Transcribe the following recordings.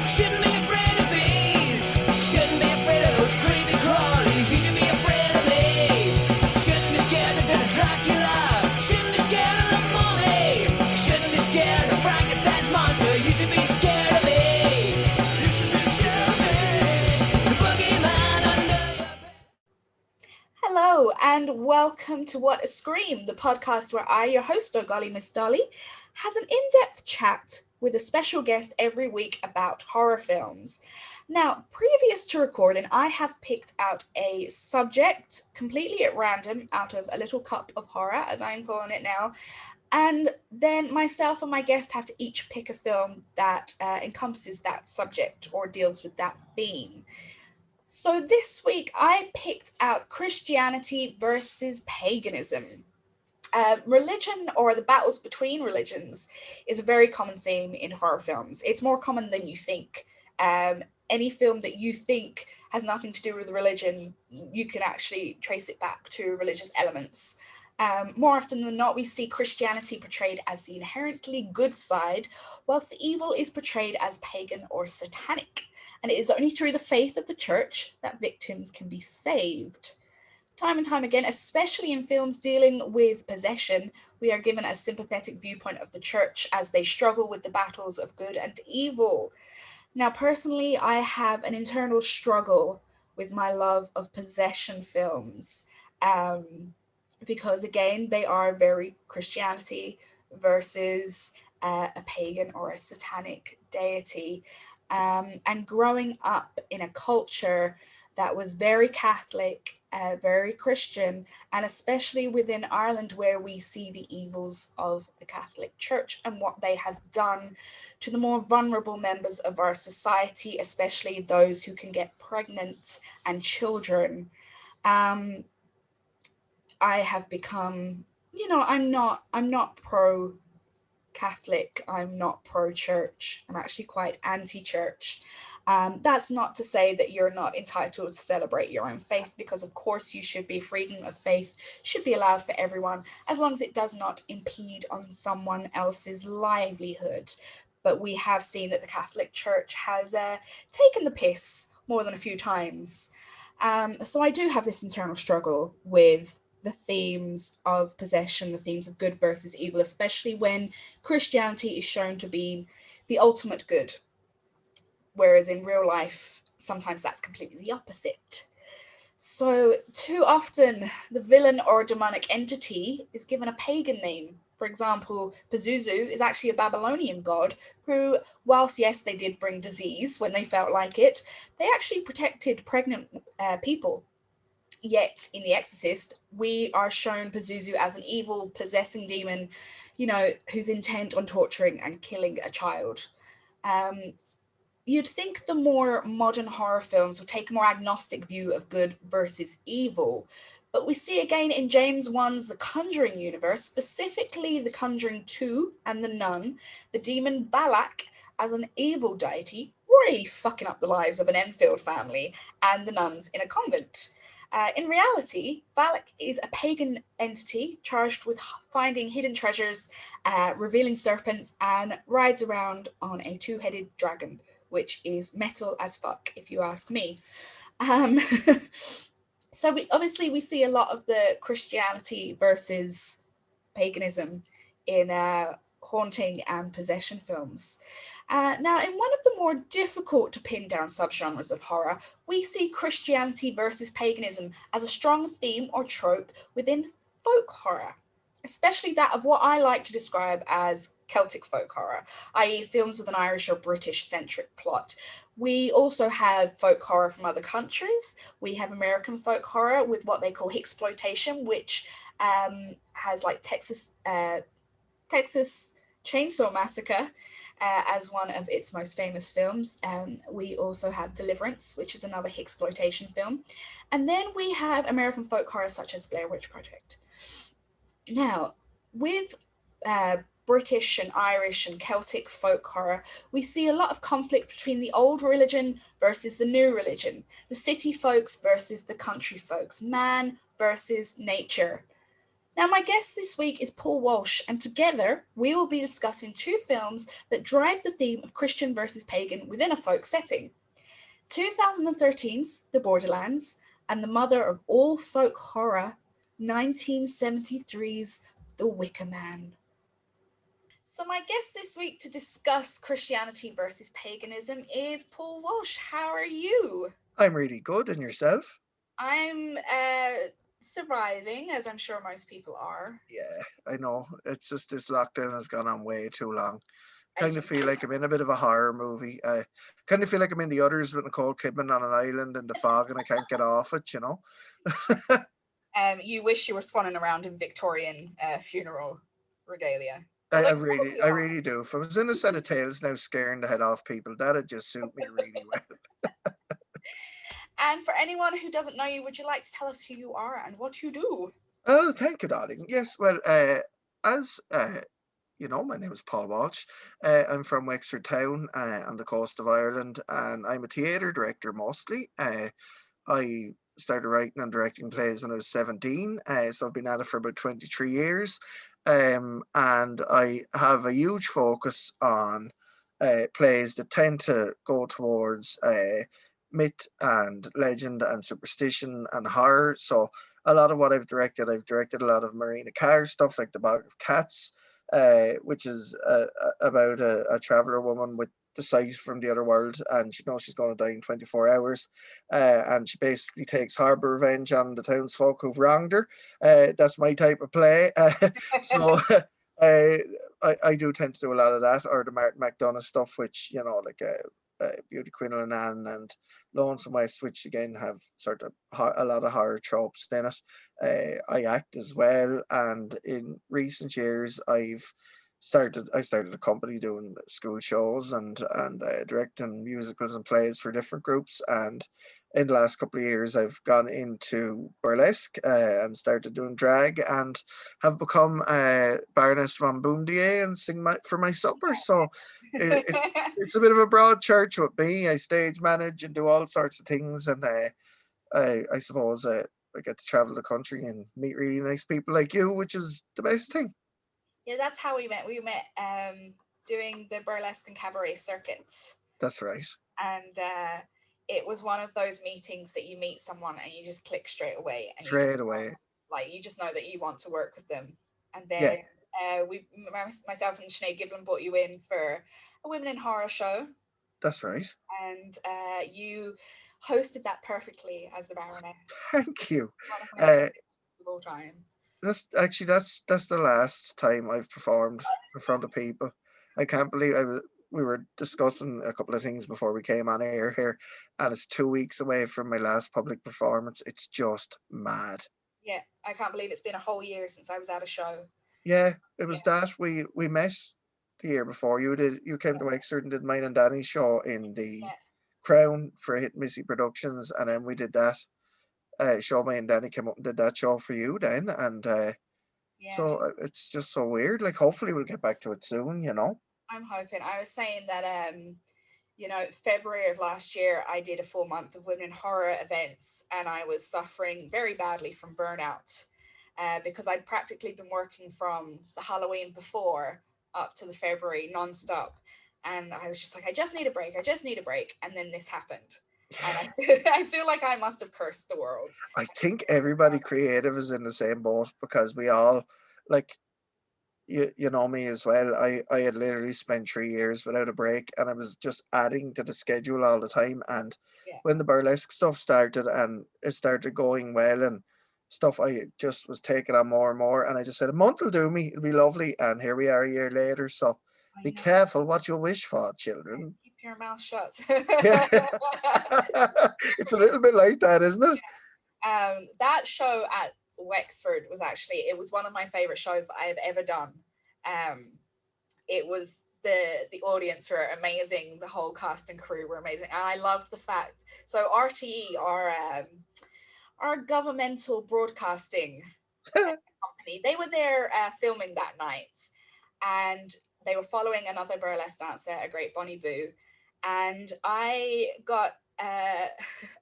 Shouldn't be afraid of bees. Shouldn't be afraid of those creepy crawlies. You should be afraid of me. Shouldn't be scared of the Dracula. Shouldn't be scared of the mummy. Shouldn't be scared of Frankenstein's monster. You should be scared of me. You should be scared of me. The boogeyman under your bed. Hello and welcome to What a Scream, the podcast where I, your host, Golly Miss Dolly, has an in-depth chat with a special guest every week about horror films. Now, previous to recording, I have picked out a subject completely at random out of a little cup of horror, as I'm calling it now, and then myself and my guest have to each pick a film that encompasses that subject or deals with that theme. So this week I picked out Christianity versus paganism. Religion, or the battles between religions, is a very common theme in horror films. It's more common than you think. Any film that you think has nothing to do with religion, you can actually trace it back to religious elements. More often than not, we see Christianity portrayed as the inherently good side, whilst the evil is portrayed as pagan or satanic. And it is only through the faith of the church that victims can be saved. Time and time again, especially in films dealing with possession, we are given a sympathetic viewpoint of the church as they struggle with the battles of good and evil. Now, personally, I have an internal struggle with my love of possession films, because again, they are very Christianity versus a pagan or a satanic deity. And growing up in a culture that was very Catholic, very Christian, and especially within Ireland, where we see the evils of the Catholic Church and what they have done to the more vulnerable members of our society, especially those who can get pregnant and children. I have become, I'm not pro Catholic, I'm not pro-church, I'm actually quite anti-church. That's not to say that you're not entitled to celebrate your own faith, because of course you should be. Freedom of faith should be allowed for everyone, as long as it does not impede on someone else's livelihood. But we have seen that the Catholic Church has taken the piss more than a few times. So I do have this internal struggle with the themes of possession, the themes of good versus evil, especially when Christianity is shown to be the ultimate good, whereas in real life, sometimes that's completely the opposite. So too often, the villain or demonic entity is given a pagan name. For example, Pazuzu is actually a Babylonian god who, whilst yes, they did bring disease when they felt like it, they actually protected pregnant people. Yet in The Exorcist, we are shown Pazuzu as an evil, possessing demon, who's intent on torturing and killing a child. You'd think the more modern horror films would take a more agnostic view of good versus evil, but we see again in James Wan's The Conjuring universe, specifically The Conjuring 2 and The Nun, the demon Balak as an evil deity, really fucking up the lives of an Enfield family and the nuns in a convent. In reality, Balak is a pagan entity charged with finding hidden treasures, revealing serpents, and rides around on a two-headed dragon, which is metal as fuck, if you ask me. So we see a lot of the Christianity versus paganism in haunting and possession films. Now, in one of the more difficult to pin down subgenres of horror, we see Christianity versus paganism as a strong theme or trope within folk horror, especially that of what I like to describe as Celtic folk horror, i.e. films with an Irish or British-centric plot. We also have folk horror from other countries. We have American folk horror with what they call Hicksploitation, which has like Texas Chainsaw Massacre as one of its most famous films. We also have Deliverance, which is another Hicksploitation film. And then we have American folk horror such as Blair Witch Project. Now, with British and Irish and Celtic folk horror, we see a lot of conflict between the old religion versus the new religion, the city folks versus the country folks, man versus nature. Now, my guest this week is Paul Walsh, and together we will be discussing two films that drive the theme of Christian versus pagan within a folk setting. 2013's The Borderlands, and the mother of all folk horror, 1973's The Wicker Man. So my guest this week to discuss Christianity versus paganism is Paul Walsh. How are you? I'm really good, and yourself? I'm surviving, as I'm sure most people are. Yeah, I know. It's just this lockdown has gone on way too long. As Kind you of feel like I'm in a bit of a horror movie. I kind of feel like I'm in the others with Nicole Kidman on an island in the fog and I can't get off it, you know? you wish you were swanning around in Victorian funeral regalia. I, Well, I they really, probably I are. really do. If I was in a set of tails now scaring the head off people, that'd just suit me really well. And for anyone who doesn't know you, would you like to tell us who you are and what you do? Oh, thank you, darling. Yes, well, as you know, my name is Paul Walsh. I'm from Wexford Town on the coast of Ireland, and I'm a theatre director mostly. I started writing and directing plays when I was 17, so I've been at it for about 23 years. And I have a huge focus on plays that tend to go towards myth and legend and superstition and horror. So a lot of what I've directed a lot of Marina Carr stuff like The Bog of Cats, which is about a traveller woman with the sight from the other world, and she knows she's going to die in 24 hours. And she basically takes harbour revenge on the townsfolk who've wronged her. That's my type of play. So uh, I do tend to do a lot of that, or the Martin McDonagh stuff, which, you know, like Beauty Queen and Anne and Lonesome West, which again have sort of a lot of horror tropes in it. I act as well, and in recent years, I started a company doing school shows and directing musicals and plays for different groups. And in the last couple of years, I've gone into burlesque and started doing drag and have become Baroness von Boondier and for my supper. So it's a bit of a broad church with me. I stage manage and do all sorts of things, and I suppose I get to travel the country and meet really nice people like you, which is the best thing. Yeah, that's how we met. We met doing the burlesque and cabaret circuits. That's right. And it was one of those meetings that you meet someone and you just click straight away, and you just Straight away. like you just know that you want to work with them. And Yeah, then myself and Sinead Giblin brought you in for a women in horror show, that's right. and you hosted that perfectly as the Baroness. Thank you. One of my Uh, favorites of all time. that's the last time I've performed in front of people. I can't believe we were discussing a couple of things before we came on air here, and it's 2 weeks away from my last public performance. It's just mad. Yeah, I can't believe it's been a whole year since I was at a show. Yeah, it Yeah, was that we met the year before. You came to Wexford and did mine and Danny's show in the yeah, Crown for Hit Missy Productions, and then we did that show. Me and Danny came up and did that show for you then, and yeah. so it's just so weird. Like, hopefully we'll get back to it soon. You know. I'm hoping. I was saying that February of last year, I did a full month of women in horror events, and I was suffering very badly from burnout because I'd practically been working from the Halloween before up to the February nonstop. And I was just like, I just need a break. I just need a break. And then this happened. And Yeah, I feel like I must have cursed the world. I think everybody creative is in the same boat because we all like you know me as well. I had literally spent 3 years without a break, and I was just adding to the schedule all the time. And Yeah. when the burlesque stuff started and it started going well and stuff, I just was taking on more and more. And I just said a month will do me. It'll be lovely. And here we are a year later. So I be know. careful what you wish for, children. Keep your mouth shut. Yeah, it's a little bit like that, isn't it? That show at Wexford was actually, it was one of my favorite shows I have ever done. Um, it was the audience were amazing, the whole cast and crew were amazing, and I loved the fact. So RTE are our governmental broadcasting company. They were there filming that night, and they were following another burlesque dancer, a great Bonnie Boo, and I got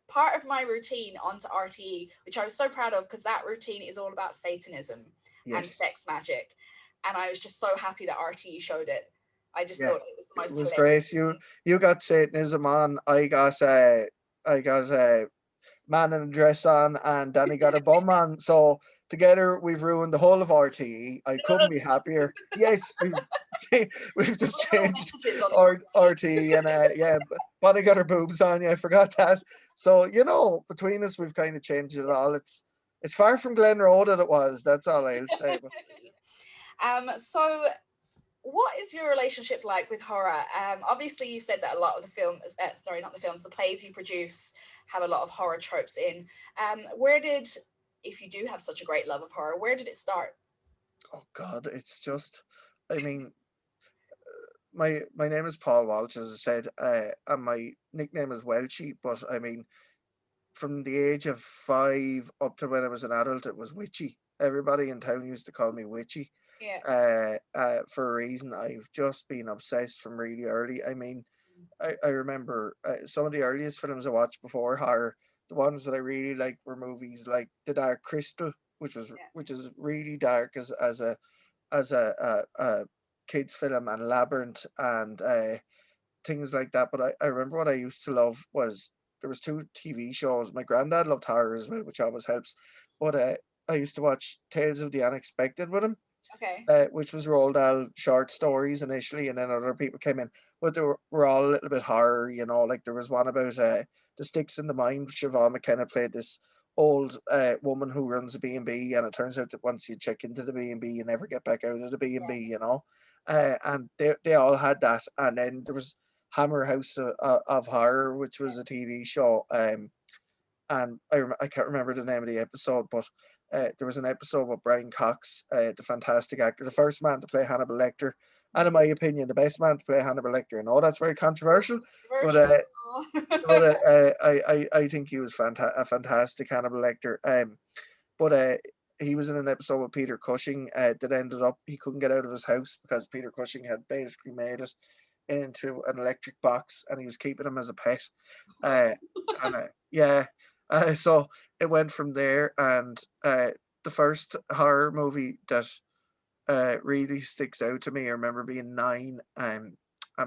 part of my routine onto RTE, which I was so proud of because that routine is all about Satanism. and Yes. sex magic. And I was just so happy that RTE showed it. I just Yeah. thought it was the It most was hilarious great. You thing. you got Satanism on. I got man in a dress on, and Danny got a bum on. So together we've ruined the whole of RTE. I couldn't be Yes. happier. Yes, we've just Subliminal changed messages on the RTE, and yeah, Bonnie got her boobs on. Yeah, I forgot that. So between us, we've kind of changed it all. It's far from Glen Road that it was. That's all I'll say. But So what is your relationship like with horror? Obviously you said that a lot of the films, sorry, not the films, the plays you produce have a lot of horror tropes in. If you do have such a great love of horror, where did it start? oh God, it's just. I mean, my name is Paul Walsh, as I said, and my nickname is Welchie. But I mean, from the age of 5 up to when I was an adult, it was Witchy. Everybody in town used to call me Witchy. Yeah. For a reason. I've just been obsessed from really early. I mean, I remember some of the earliest films I watched before horror. The ones that I really liked were movies like The Dark Crystal, Yeah. which is really dark as a kids film, and Labyrinth, and things like that. But I remember what I used to love was there was two TV shows. My granddad loved horror as well, which always helps. But I used to watch Tales of the Unexpected with him, Okay. which was Roald Dahl short stories initially, and then other people came in. But they were all a little bit horror, like there was one about the Sticks in the Mind. Siobhan McKenna played this old woman who runs a B&B, and it turns out that once you check into the B&B, you never get back out of the B&B, and they all had that. And then there was Hammer House of Horror, which was a TV show, and I can't remember the name of the episode, but there was an episode with Brian Cox, the fantastic actor, the first man to play Hannibal Lecter, and in my opinion, the best man to play Hannibal Lecter. I know that's very controversial, but Controversial. I think he was a fantastic Hannibal Lecter. But he was in an episode with Peter Cushing that ended up he couldn't get out of his house because Peter Cushing had basically made it into an electric box, and he was keeping him as a pet. Uh, and yeah, so it went from there, and the first horror movie that really sticks out to me. I remember being 9 and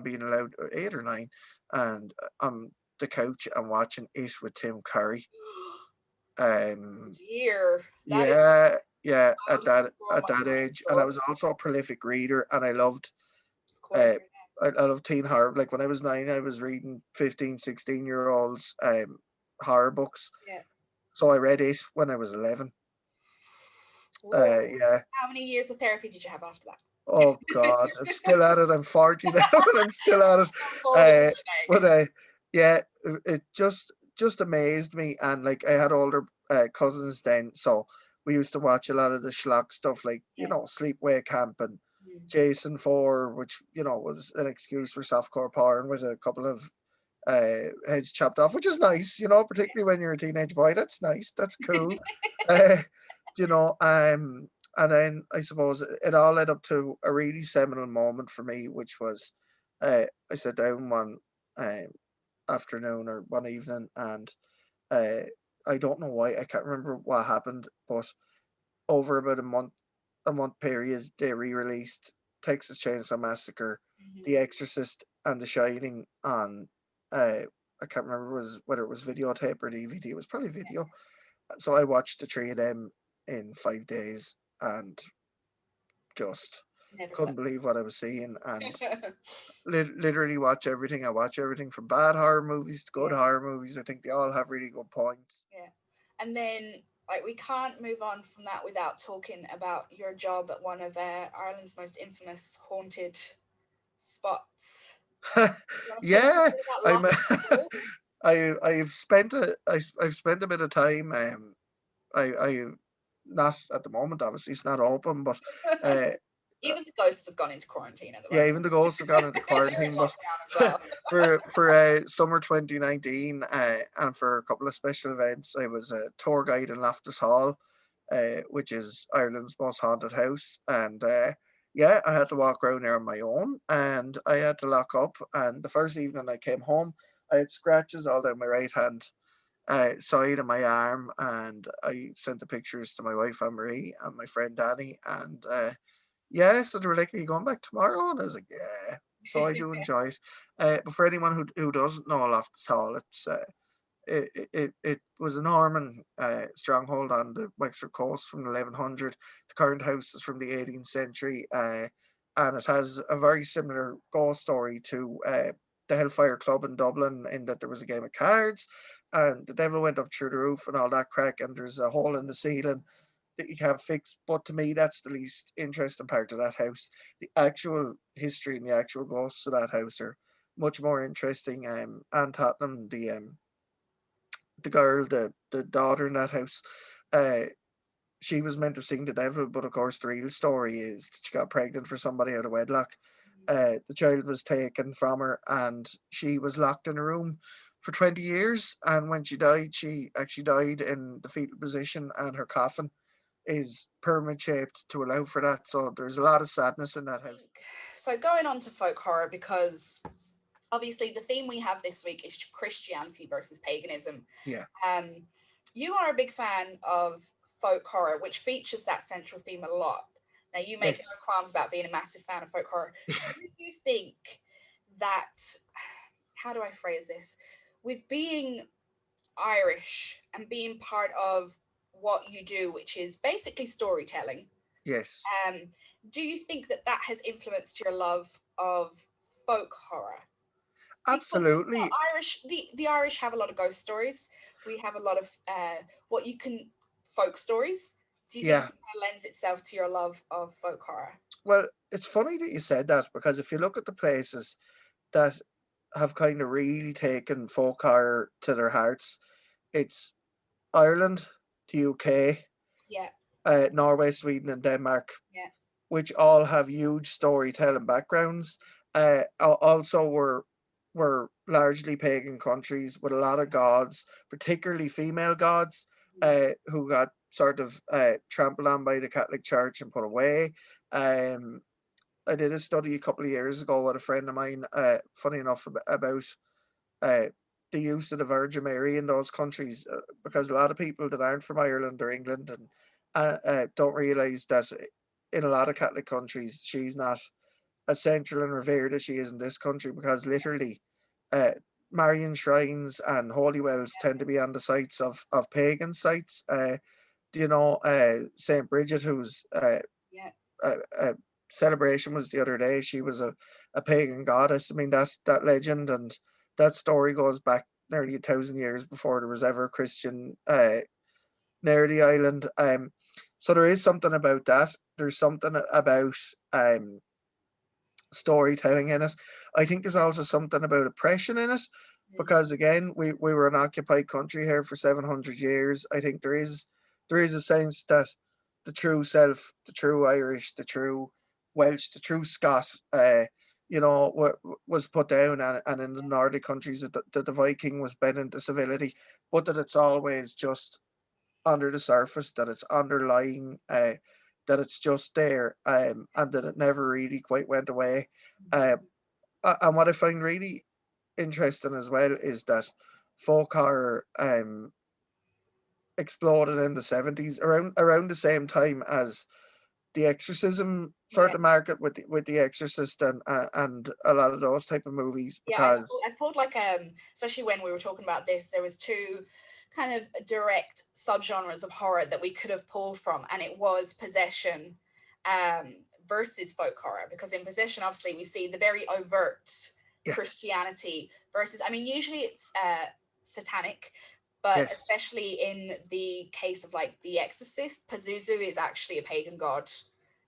being allowed, or 8 or 9, and on the couch and watching it with Tim Curry. Oh Um, dear. That is yeah, yeah, at childhood at trauma. that age, and I was also a prolific reader, and I loved Of course. uh, I love teen horror. Like when I was 9, I was reading 15, 16 year olds horror books. Yeah. So I read it when I was 11. Whoa. Yeah. How many years of therapy did you have after that? Oh God, I'm still at it. I'm 40 now, and I'm still at it. Unfolding Uh, today. but yeah, it just amazed me. And like I had older cousins then, so we used to watch a lot of the schlock stuff, like Yeah. Sleepaway Camp and Mm. Jason 4, which was an excuse for softcore porn with a couple of heads chopped off, which is nice, particularly when you're a teenage boy. That's nice. That's cool. uh, you know, um, and then I suppose it all led up to a really seminal moment for me, which was I sat down one um, afternoon or one evening, and uh, I don't know why, I can't remember what happened, but over about a month period, they re-released Texas Chainsaw Massacre, The Mhm. Exorcist, and The Shining on. Uh, I can't remember whether it was videotape or DVD. It was probably video. So I watched the three of them in 5 days, and just Never couldn't slept. believe what I was seeing, and literally watch everything. I watch everything from bad horror movies to good Yeah. horror movies. I think they all have really good points. Yeah. And then, like, we can't move on from that without talking about your job at one of Ireland's most infamous haunted spots. You want to talk a Yeah, bit about I'm. Loch Ness? I've spent a bit of time. I not at the moment. Obviously, it's not open, but uh, Even the ghosts have gone into quarantine at the yeah, moment. even the ghosts have gone into They're in quarantine. But lockdown as well. for summer 2019, and for a couple of special events, I was a tour guide in Loftus Hall, which is Ireland's most haunted house, and yeah, I had to walk around there on my own, and I had to lock up. And the first evening I came home, I had scratches all down my right hand, side of my arm, and I sent the pictures to my wife Anne Marie and my friend Danny, and yeah, so they were like, "Are you going back tomorrow?" And I was like, "Yeah." So I do enjoy it. But for anyone who doesn't know Loftus Hall, it was a Norman stronghold on the Wexford coast from 1100. The current house is from the 18th century, and it has a very similar ghost story to the Hellfire Club in Dublin, in that there was a game of cards, and the devil went up through the roof and all that crack, and there's a hole in the ceiling that you can't fix. But to me, that's the least interesting part of that house. The actual history and the actual ghosts of that house are much more interesting. Anne Tottenham, the girl, the daughter in that house, uh, she was meant to sing the devil, but of course the real story is that she got pregnant for somebody out of wedlock. The child was taken from her, and she was locked in a room for 20 years. And when she actually died in the fetal position, and her coffin is pyramid shaped to allow for that. So there's a lot of sadness in that house. So going on to folk horror, because obviously the theme we have this week is Christianity versus paganism. Yeah. You are a big fan of folk horror, which features that central theme a lot. Now, you make Yes. no qualms about being a massive fan of folk horror. Do you think that, how do I phrase this? With being Irish and being part of what you do, which is basically storytelling, Yes. um, do you think that that has influenced your love of folk horror? Because Absolutely. the Irish have a lot of ghost stories. We have a lot of what you can folk stories. Do you think Yeah. that lends itself to your love of folk horror? Well, it's funny that you said that, because if you look at the places that have kind of really taken folk horror to their hearts, it's Ireland, the UK, Yeah, Norway, Sweden, and Denmark, yeah, which all have huge storytelling backgrounds. Also, were largely pagan countries with a lot of gods, particularly female gods, who got sort of trampled on by the Catholic Church and put away. Um, I did a study a couple of years ago with a friend of mine, funny enough, about uh, the use of the Virgin Mary in those countries, because a lot of people that aren't from Ireland or England and don't realise that in a lot of Catholic countries she's not as central and revered as she is in this country, because literally uh, Marian shrines and holy wells tend to be on the sites of pagan sites. Saint Bridget, whose yeah. celebration was the other day, she was a pagan goddess. I mean, that legend and that story goes back nearly 1,000 years before there was ever a Christian near the island. So there is something about that. There's something about storytelling in it. I think there's also something about oppression in it, because again, we were an occupied country here for 700 years. I think there is a sense that the true self, the true Irish, the true Welsh, the true Scot, was put down, and in the Nordic countries that the Viking was bent into civility, but that it's always just under the surface, that it's underlying, that it's just there, and that it never really quite went away. Uh, and what I find really interesting as well is that folk horror exploded in the 70s, around the same time as the exorcism sort Yeah. of market, with the Exorcist and a lot of those type of movies, Yeah, because I pulled like especially when we were talking about this, there was two kind of direct subgenres of horror that we could have pulled from, and it was possession um versus folk horror, because in possession obviously we see the very overt yeah, Christianity versus, I mean, usually it's satanic, but yes, especially in the case of like The Exorcist, Pazuzu is actually a pagan god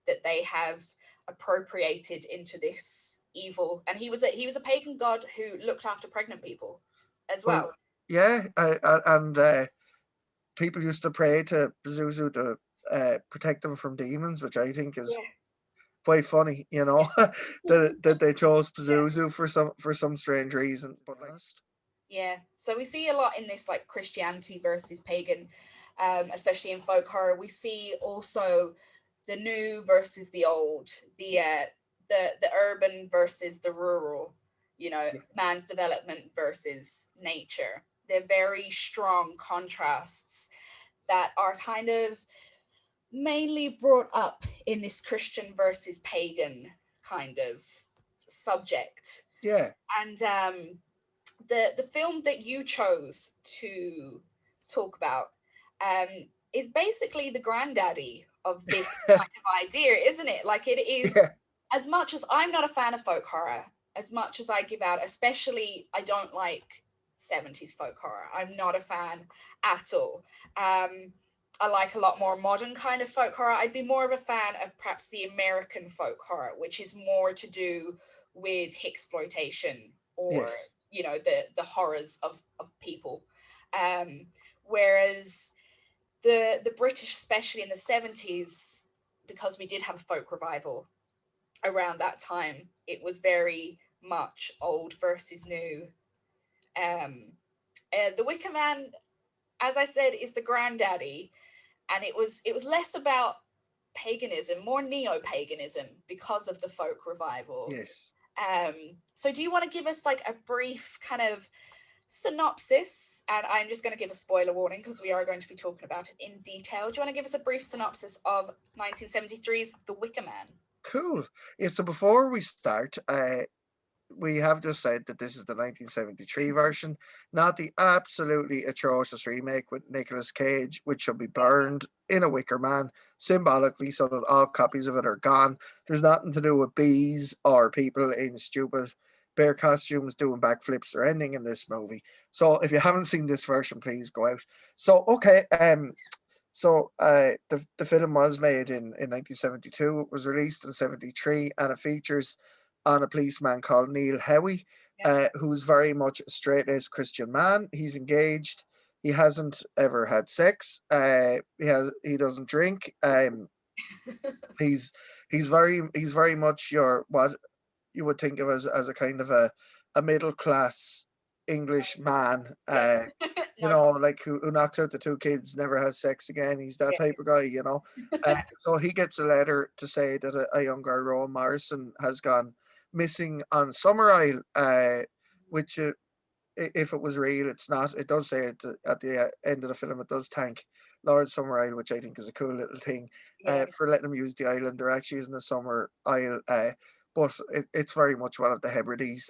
that they have appropriated into this evil, and he was a pagan god who looked after pregnant people as well, well. yeah, and people used to pray to Zuzu to protect them from demons, which I think is Yeah, quite funny, yeah, that they chose yeah, Pazuzu for some strange reason. But like, yeah. So we see a lot in this like Christianity versus pagan, especially in folk horror. We see also the new versus the old, the urban versus the rural, yeah, man's development versus nature. they're very strong contrasts that are kind of mainly brought up in this Christian versus pagan kind of subject. Yeah. And the film that you chose to talk about um, is basically the granddaddy of this kind of idea, isn't it? Like it is, Yeah. as much as I'm not a fan of folk horror, as much as I give out, especially I don't like 70s folk horror. I'm not a fan at all. I like a lot more modern kind of folk horror. I'd be more of a fan of perhaps the American folk horror, which is more to do with exploitation or Yes. the horrors of people. Whereas the British, especially in the 70s, because we did have a folk revival around that time, it was very much old versus new. The Wicker Man, as I said, is the granddaddy, and it was less about paganism, more neo-paganism because of the folk revival. Yes. So do you want to give us like a brief kind of synopsis? And I'm just going to give a spoiler warning because we are going to be talking about it in detail. Do you want to give us a brief synopsis of 1973's The Wicker Man? Cool. Yeah, so before we start, we have just said that this is the 1973 version, not the absolutely atrocious remake with Nicolas Cage, which should be burned in a Wicker Man symbolically so that all copies of it are gone. There's nothing to do with bees or people in stupid bear costumes doing backflips or anything in this movie. So if you haven't seen this version, please go out. So okay, the film was made in 1972. It was released in 73, and it features on a policeman called Neil Howie, who's very much a straight-laced Christian man. He's engaged. He hasn't ever had sex. He doesn't drink. He's he's very much your what you would think of as a kind of a middle class English man. Yeah. No problem. Like who knocks out the two kids, never has sex again. He's that Yeah. type of guy. So he gets a letter to say that a young girl, Rowan Morrison, has gone missing on Summer Isle, which if it was real, it's not. It does say at the end of the film, it does thank Lord Summer Isle, which I think is a cool little thing Yeah. for letting them use the island. There actually isn't a Summer Isle, but it's very much one of the Hebrides.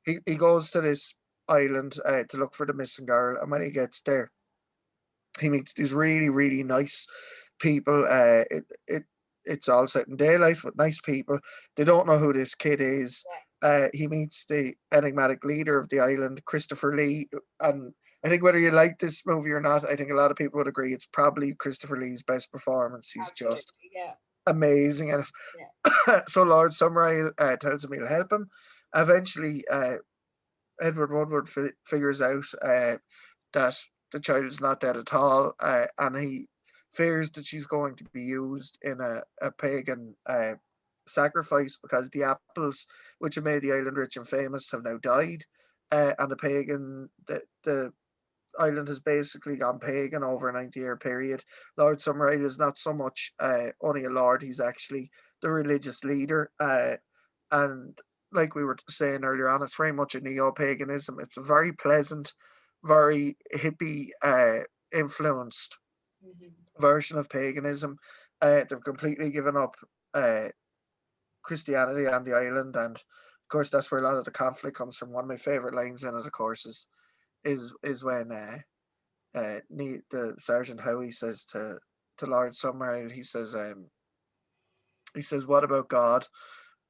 He goes to this island to look for the missing girl, and when he gets there, he meets these really really nice people. It's all set in daylight with nice people. They don't know who this kid is. He meets the enigmatic leader of the island, Christopher Lee, and I think whether you like this movie or not, I think a lot of people would agree it's probably Christopher Lee's best performance. He's Absolutely. just Yeah. amazing in it. So Lord Summerisle tells him he'll help him. Eventually, Edward Woodward figures out that the child is not dead at all, and he fears that she's going to be used in a pagan sacrifice because the apples, which have made the island rich and famous, have now died, and the island has basically gone pagan over a 90-year period. Lord Summerisle is not so much only a lord; he's actually the religious leader, and like we were saying earlier on, it's very much a neo-paganism. It's a very pleasant, very hippie influenced version of paganism. They've completely given up uh, Christianity on the island, and of course that's where a lot of the conflict comes from. One of my favorite lines in it, of course, is when the Sergeant Howie says to Lord Summerisle, he says, "What about God?"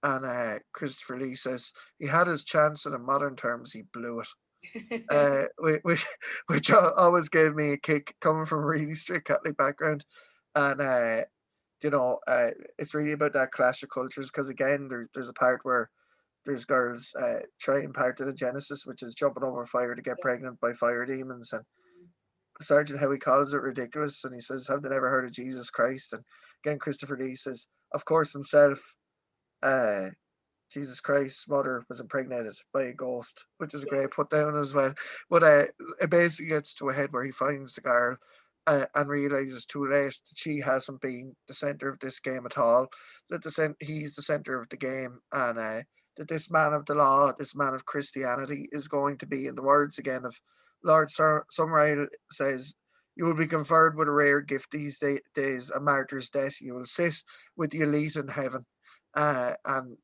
And Christopher Lee says he had his chance, and in modern terms, he blew it. Which always gave me a kick coming from a really strict Catholic background, and it's really about that clash of cultures because again, there's a part where there's girls trying part of the Genesis, which is jumping over fire to get pregnant by fire demons, and Sergeant Howie calls it ridiculous, and he says, "Have they never heard of Jesus Christ?" And again, Christopher Lee says, "Of course, himself." Uh, Jesus Christ's mother was impregnated by a ghost, which is a great put down as well. But it basically gets to a head where he finds the girl and realizes too late that she hasn't been the center of this game at all. That he's the center of the game, and that this man of the law, this man of Christianity, is going to be, in the words again of Lord Sumrail says, "You will be conferred with a rare gift these days, a martyr's death. You will sit with the elite in heaven." And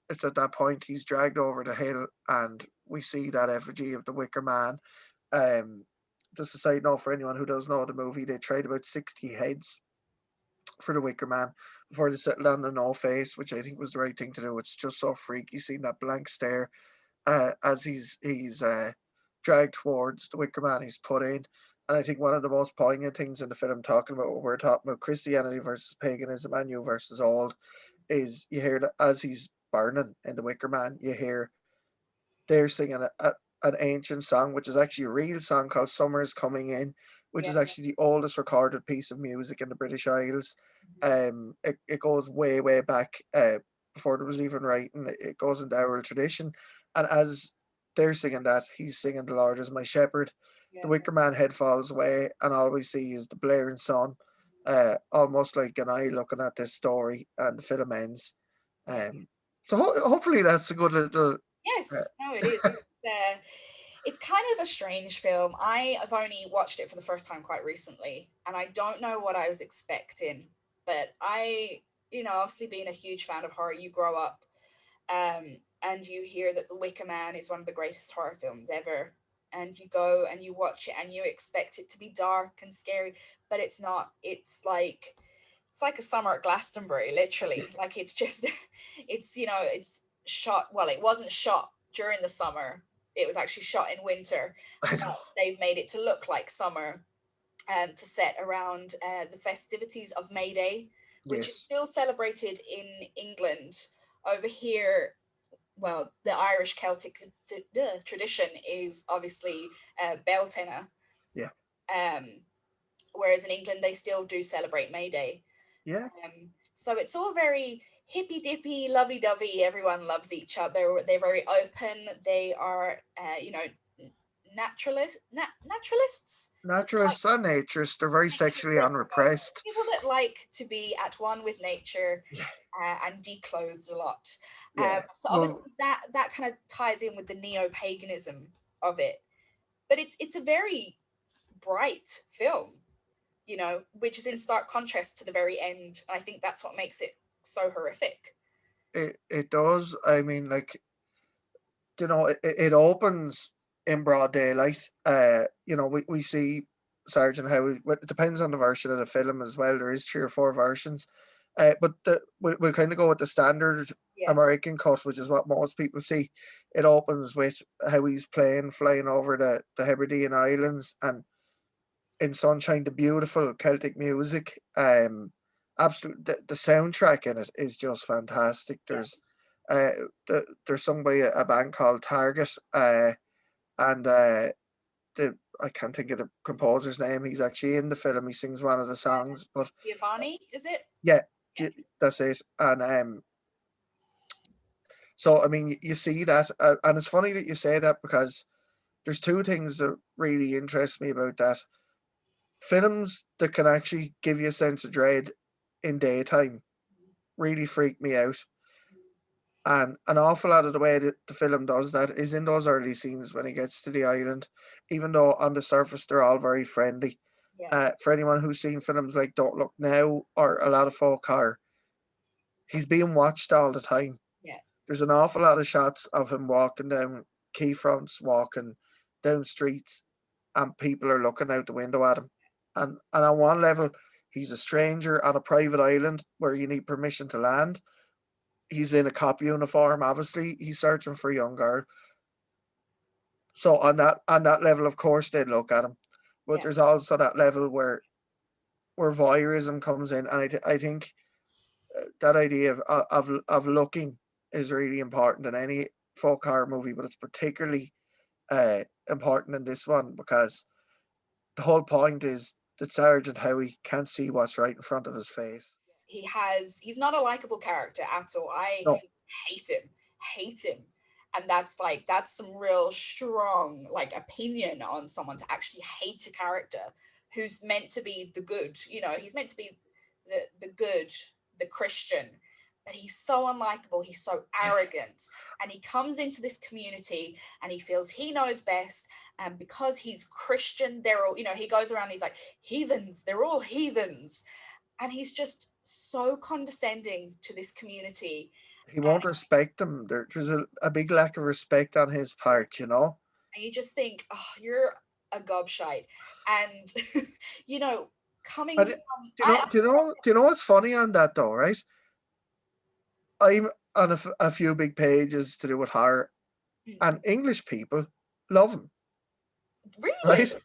it's at that point he's dragged over the hill, and we see that effigy of the Wicker Man. Um, just a side note for anyone who doesn't know the movie, they trade about 60 heads for the Wicker Man before they settled on the no face, which I think was the right thing to do. It's just so freaky seeing that blank stare as he's dragged towards the Wicker Man he's put in. And I think one of the most poignant things in the film, talking about what we're talking about, Christianity versus paganism and new versus old, is you hear that as he's burning in the Wicker Man, you hear they're singing an ancient song, which is actually a real song called "Summer's Coming In," which Yeah. is actually the oldest recorded piece of music in the British Isles. It goes way, way back before there was even writing. It goes into oral tradition. And as they're singing that, he's singing "The Lord is my shepherd." The Yeah. Wicker Man head falls away, and all we see is the blaring sun, almost like an eye looking at this story, and the film ends. Yeah. Um, so hopefully that's a good little. Uh, Yes, no, it is. It's kind of a strange film. I have only watched it for the first time quite recently, and I don't know what I was expecting. But obviously being a huge fan of horror, you grow up, and you hear that The Wicker Man is one of the greatest horror films ever, and you go and you watch it, and you expect it to be dark and scary, but it's not. It's like a summer at Glastonbury, literally. Like it's just, it's shot. Well, it wasn't shot during the summer. It was actually shot in winter, I know. but they've made it to look like summer, to set around the festivities of May Day, which is Yes. still celebrated in England. Over here, well, the Irish Celtic tradition is obviously Beltane, Yeah. um, whereas in England they still do celebrate May Day. Yeah. So it's all very hippy dippy, lovey dovey. Everyone loves each other. They're very open. They are, naturalists. Like Naturalists and naturists, they're very sexually nature, unrepressed. people that like to be at one with nature, Yeah. and declothed a lot. Yeah. So Well, obviously that kind of ties in with the neo paganism of it. But it's a very bright film, which is in stark contrast to the very end. And I think that's what makes it so horrific. it does. I mean, like, it opens in broad daylight. We see Sergeant Howe. Well, it depends on the version of the film as well. There is 3 or 4 versions. But we'll kind of go with the standard Yeah, American cut, which is what most people see. It opens with how he's flying over the Hebridean Islands, and in sunshine, the beautiful Celtic music. Absolute the soundtrack in it is just fantastic. yeah, Uh, they're sung by a band called Target, and the I can't think of the composer's name. He's actually in the film. He sings one of the songs, but Giovanni, is it? yeah, Yeah, that's it. And so I mean, you see that, and it's funny that you say that because there's 2 things that really interest me about that. Films that can actually give you a sense of dread in daytime really freak me out. And an awful lot of the way that the film does that is in those early scenes when he gets to the island, even though on the surface they're all very friendly. yeah, For anyone who's seen films like Don't Look Now or a lot of folk horror, he's being watched all the time. yeah, There's an awful lot of shots of him walking down quay fronts, walking down streets, and people are looking out the window at him. And on one level, he's a stranger on a private island where you need permission to land. He's in a cop uniform, obviously. He's searching for a young girl. So on that level, of course, they'd look at him. But yeah. there's also that level where voyeurism comes in, and I think that idea of looking is really important in any folk horror movie, but it's particularly important in this one because the whole point is that Sergeant Howie can't see what's right in front of his face. He's not a likable character at all. I No, hate him. And that's some real strong like opinion on someone to actually hate a character who's meant to be the good. He's meant to be the good, the Christian. but he's so unlikable, he's so arrogant, and he comes into this community and he feels he knows best, and because he's Christian, they're all, he goes around, he's like, heathens, they're all heathens, and he's just so condescending to this community. He won't respect them. There's a big lack of respect on his part, you know. And you just think, oh, you're a gobshite. And coming And from do you know what's funny on that though, right? I'm on a few big pages to do with horror, and English people love him, really, right?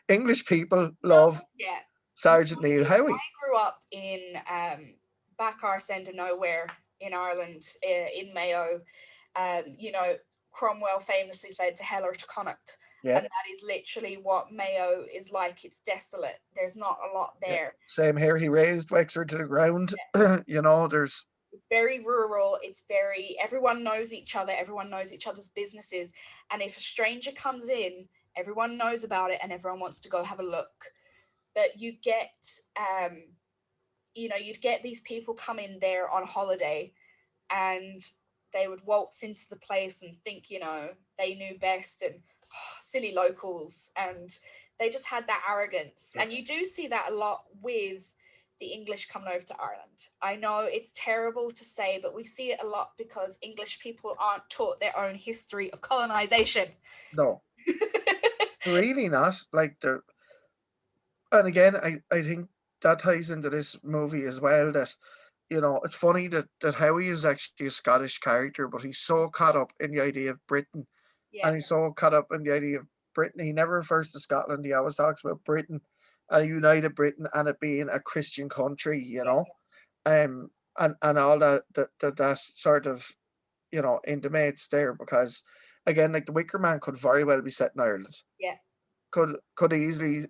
English people love yeah. Sergeant Neil Howie. I grew up in back arse end of nowhere in Ireland, in Mayo. Cromwell famously said, "To hell or to Connacht." Yeah. And that is literally what Mayo is like. It's desolate. There's not a lot there. Yeah. Same here. He raised Wexford to the ground. Yeah. It's very rural. Everyone knows each other. Everyone knows each other's businesses. And if a stranger comes in, everyone knows about it and everyone wants to go have a look. But you get, you'd get these people come in there on holiday and they would waltz into the place and think, they knew best and silly locals. And they just had that arrogance. And you do see that a lot with the English coming over to Ireland. I know it's terrible to say, but we see it a lot because English people aren't taught their own history of colonization. No, really not. And again, I think that ties into this movie as well, that it's funny that Howie is actually a Scottish character, but he's so caught up in the idea of Britain. Yeah. And he's so caught up in the idea of Britain. He never refers to Scotland. He always talks about Britain, a united Britain, and it being a Christian country, and all that sort of, intimates there, because again, like the Wicker Man could very well be set in Ireland. Yeah. Could easily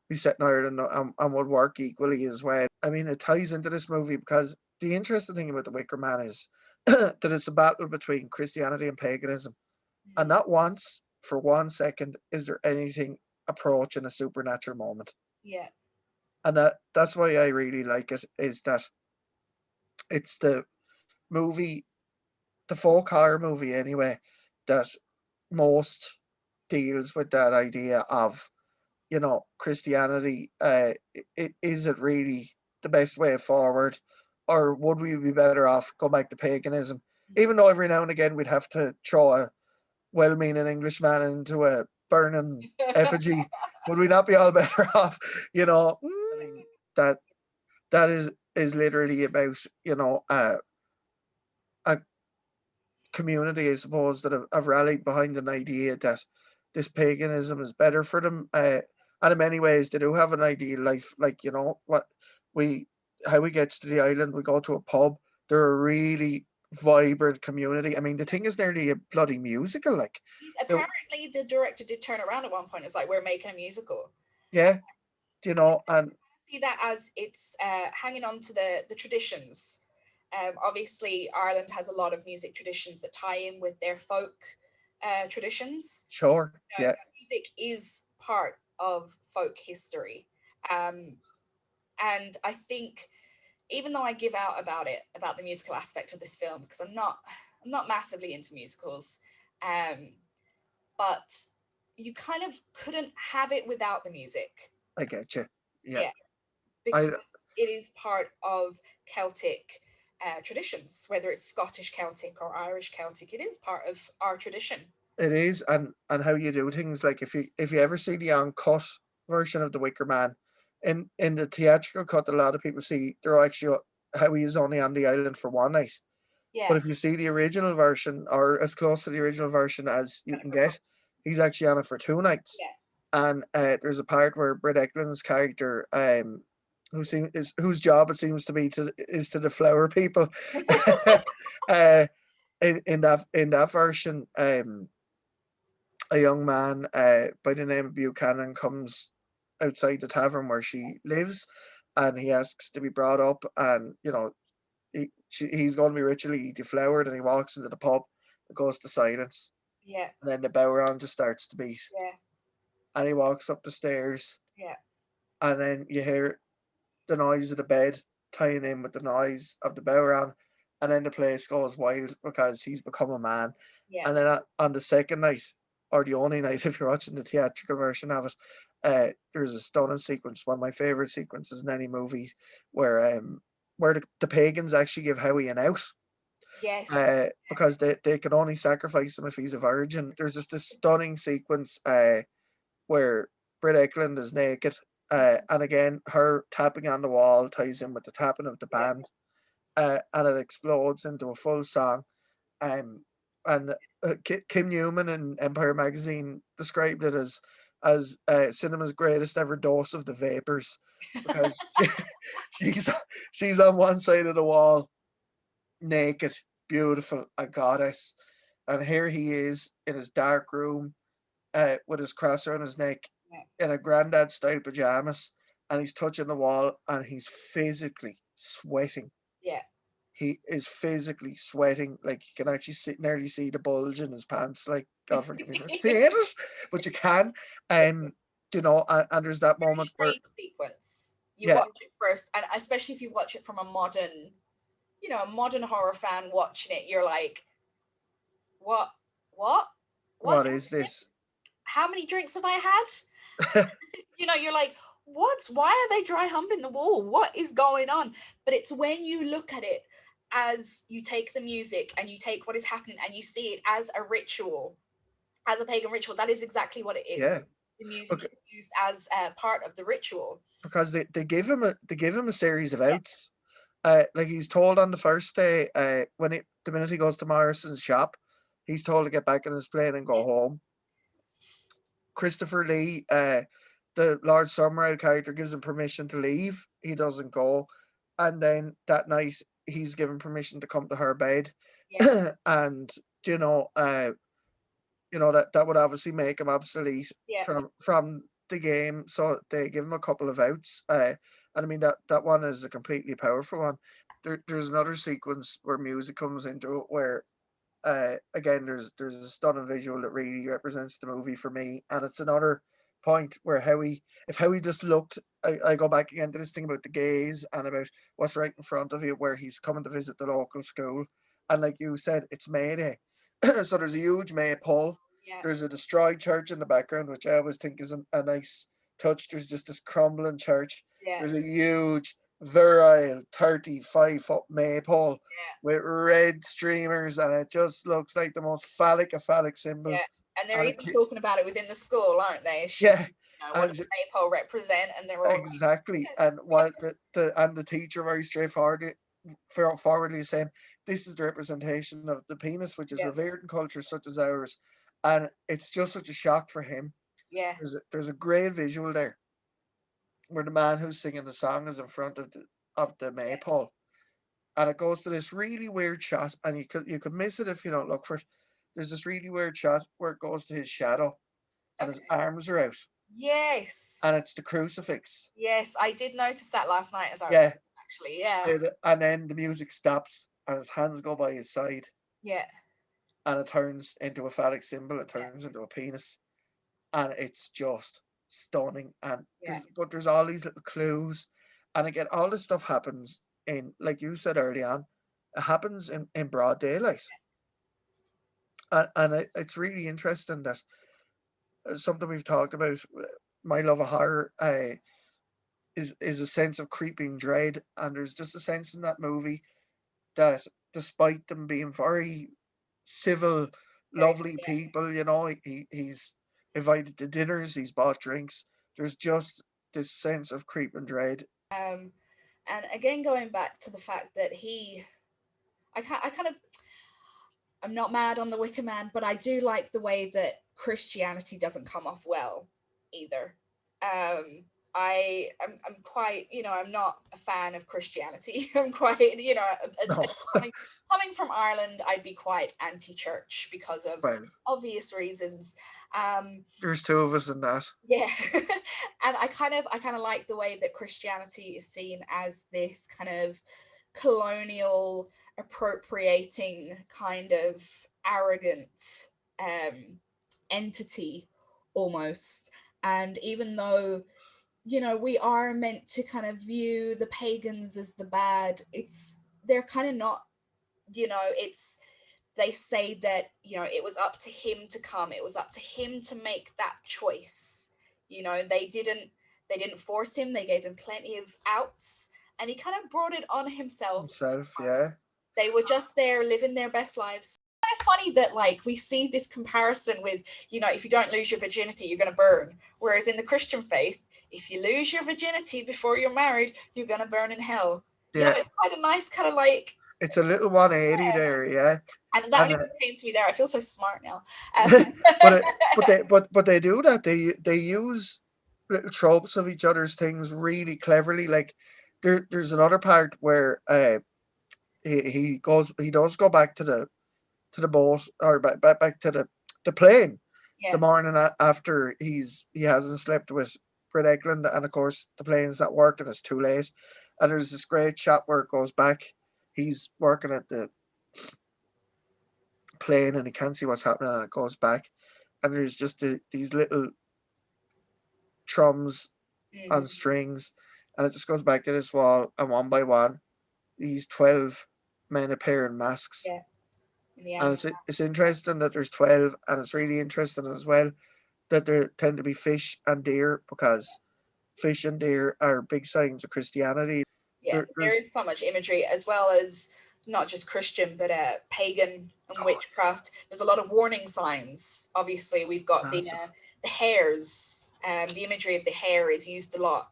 be set in Ireland and would work equally as well. I mean, it ties into this movie because the interesting thing about the Wicker Man is that it's a battle between Christianity and paganism. Mm-hmm. And not once, for 1 second, is there anything approaching a supernatural moment. Yeah. And that's why I really like it, is that it's the movie, the folk horror movie anyway, that most deals with that idea of, Christianity, is it really the best way forward, or would we be better off going back to paganism? Mm-hmm. Even though every now and again we'd have to throw a well-meaning Englishman into a burning effigy, would we not be all better off? I mean, that is literally about, a community, I suppose, that have rallied behind an idea that this paganism is better for them. And in many ways, they do have an ideal life. Like, how we gets to the island, we go to a pub. They're a really vibrant community. I mean, the thing is nearly a bloody musical. Like, apparently, the director did turn around at one point. It's like, we're making a musical. Yeah, and I see that as it's hanging on to the traditions. Obviously, Ireland has a lot of music traditions that tie in with their folk traditions. Sure. Yeah. Music is part of folk history, and I think, even though I give out about the musical aspect of this film, because I'm not massively into musicals, but you kind of couldn't have it without the music. I get you. Yeah. Because it is part of Celtic traditions, whether it's Scottish Celtic or Irish Celtic, it is part of our tradition. It is, and how you do things. Like if you ever see the uncut version of the Wicker Man, in the theatrical cut, a lot of people see they're actually how he is only on the island for one night. Yeah. But if you see the original version, or as close to the original version as you can get, he's actually on it for 2 nights. Yeah. And there's a part where Britt Ekland's character, whose job it seems to be to deflower people. In that version, a young man by the name of Buchanan comes outside the tavern where she lives, and he asks to be brought up, and he's going to be ritually deflowered, and he walks into the pub. It goes to silence. Yeah. And then the bell round just starts to beat. Yeah. And he walks up the stairs. Yeah. And then you hear the noise of the bed tying in with the noise of the bell round, and then the place goes wild because he's become a man. Yeah. And then on the second night, or the only night if you're watching the theatrical version of it, there's a stunning sequence, one of my favorite sequences in any movie, where the pagans actually give Howie an out. Yes. Because they can only sacrifice him if he's a virgin. There's just this stunning sequence where Britt Eklund is naked, and again, her tapping on the wall ties in with the tapping of the Yeah. band, and it explodes into a full song. Um, and Kim Newman in Empire magazine described it as cinema's greatest ever dose of the vapors, because she's she's on one side of the wall, naked, beautiful, a goddess, and here he is in his dark room, with his cross around his neck, Yeah. in a granddad style pajamas, and he's touching the wall, and he's physically sweating. Yeah. He is physically sweating, like you can actually nearly see the bulge in his pants. Like, God forgive me for saying it, but you can. And there's that Very moment where, strange sequence. You yeah, watch it first, and especially if you watch it from a modern, a modern horror fan watching it, you're like, what, what, what's what is happening? this? How many drinks have I had? You're like, what? Why are they dry humping the wall? What is going on? But it's when you look at it as you take the music and you take what is happening and you see it as a ritual, as a pagan ritual. That is exactly what it is. Yeah, The music okay, is used as part of the ritual. because they give him a series of Yeah. outs. Like he's told on the first day, the minute he goes to Morrison's shop, he's told to get back in his plane and go home. Christopher Lee, the Lord Summerall character, gives him permission to leave. He doesn't go, and then that night he's given permission to come to her bed, Yeah. and you know, uh, that would obviously make him obsolete Yeah. from the game. So they give him a couple of outs, and I mean that one is a completely powerful one. There's another sequence where music comes into it where, again, there's a stunning visual that really represents the movie for me, and it's another point where if Howie just looked, I go back again to this thing about the gaze and about what's right in front of you, where he's coming to visit the local school, and like you said, it's May Day, so there's a huge maypole. Yeah. There's a destroyed church in the background, which I always think is a nice touch. There's just this crumbling church. Yeah. There's a huge, virile 35-foot maypole with red streamers, and it just looks like the most phallic of phallic symbols. Yeah. And they're And even talking about it within the school, aren't they? yeah, What and does the maypole represent? And they're all like, exactly. yes. And what the teacher very forwardly saying, this is the representation of the penis, which is Yeah. revered in cultures such as ours, and it's just such a shock for him. Yeah. There's a great visual there where the man who's singing the song is in front of the maypole, and it goes to this really weird shot, and you could miss it if you don't look for it. There's this really weird shot where it goes to his shadow, and his Okay. arms are out, Yes. and it's the crucifix. Yes, I did notice that last night as I was Yeah, actually. Yeah. and then the music stops, and his hands go by his side, Yeah. and it turns into a phallic symbol. It Yeah. turns into a penis, and it's just stunning. And Yeah. there's all these little clues, and again, all this stuff happens in, like you said early on, it happens in broad daylight, and it's really interesting that, something we've talked about. My love of horror, is a sense of creeping dread, and there's just a sense in that movie that, despite them being very civil, Okay. lovely Yeah. people, he's invited to dinners, he's bought drinks. There's just this sense of creeping dread. And again, going back to the fact that I kind of, I'm not mad on the Wicker Man, but I do like the way that Christianity doesn't come off well either. I'm quite, I'm not a fan of Christianity. I'm quite, as No, coming from Ireland, I'd be quite anti-church because of well, obvious reasons. there's two of us in that. Yeah. And I kind of like the way that Christianity is seen as this kind of colonial, appropriating, kind of arrogant entity almost. And even though, we are meant to kind of view the pagans as the bad, they're kind of not they say that, it was up to him to come. It was up to him to make that choice. They didn't force him. They gave him plenty of outs, and he kind of brought it on himself. Yeah. They were just there living their best lives. Kind of funny that like we see this comparison with, if you don't lose your virginity, you're going to burn. Whereas in the Christian faith, if you lose your virginity before you're married, you're going to burn in hell. Yeah. It's quite a nice kind of like. It's a little 180 there, yeah. And that never came to me there. I feel so smart now. But they do that. They use little tropes of each other's things really cleverly. Like there's another part where he does go back to the boat, or back to the plane, the morning after he hasn't slept with Britt Eklund, and of course the plane's not working, it's too late. And there's this great shot where it goes back. He's working at the plane and he can't see what's happening, and it goes back, and there's just these little drums on strings, and it just goes back to this wall, and one by one these 12 men appear in masks. And it's interesting that there's 12, and it's really interesting as well that there tend to be fish and deer, because fish and deer are big signs of Christianity. There is so much imagery, as well as not just Christian, but pagan and witchcraft. There's a lot of warning signs. Obviously, we've got the hares. The imagery of the hare is used a lot,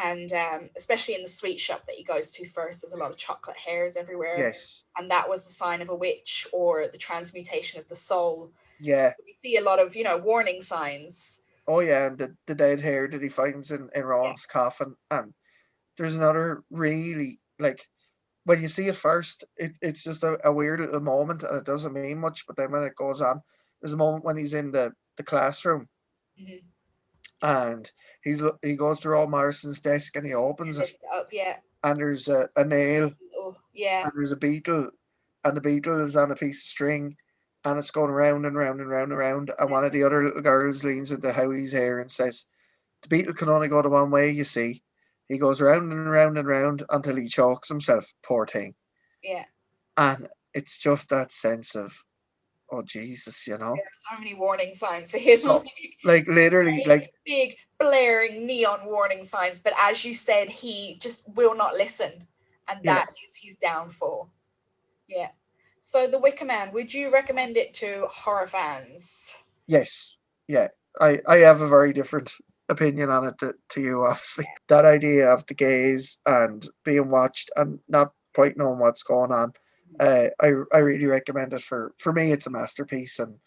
and especially in the sweet shop that he goes to first, there's a lot of chocolate hares everywhere. Yes. And that was the sign of a witch, or the transmutation of the soul. Yeah. We see a lot of, warning signs. Oh yeah, and the dead hare that he finds in Ron's coffin. And there's another really, like, when you see it first, it's just a weird little moment, and it doesn't mean much, but then when it goes on, there's a moment when he's in the classroom, and he goes to Roll Morrison's desk, and he opens it up, and there's a nail, and there's a beetle, and the beetle is on a piece of string, and it's going round and round and round and round, and one of the other little girls leans into Howie's hair and says, "The beetle can only go the one way, you see. He goes round and round and round until he chokes himself, poor thing." Yeah. And it's just that sense of, oh Jesus, There are so many warning signs for him. So, like literally, like big blaring neon warning signs. But as you said, he just will not listen, and that is his downfall. Yeah. So The Wicker Man, would you recommend it to horror fans? Yes. Yeah. I have a very different opinion on it to you, obviously. That idea of the gaze and being watched and not quite knowing what's going on, I really recommend it. For me, it's a masterpiece, and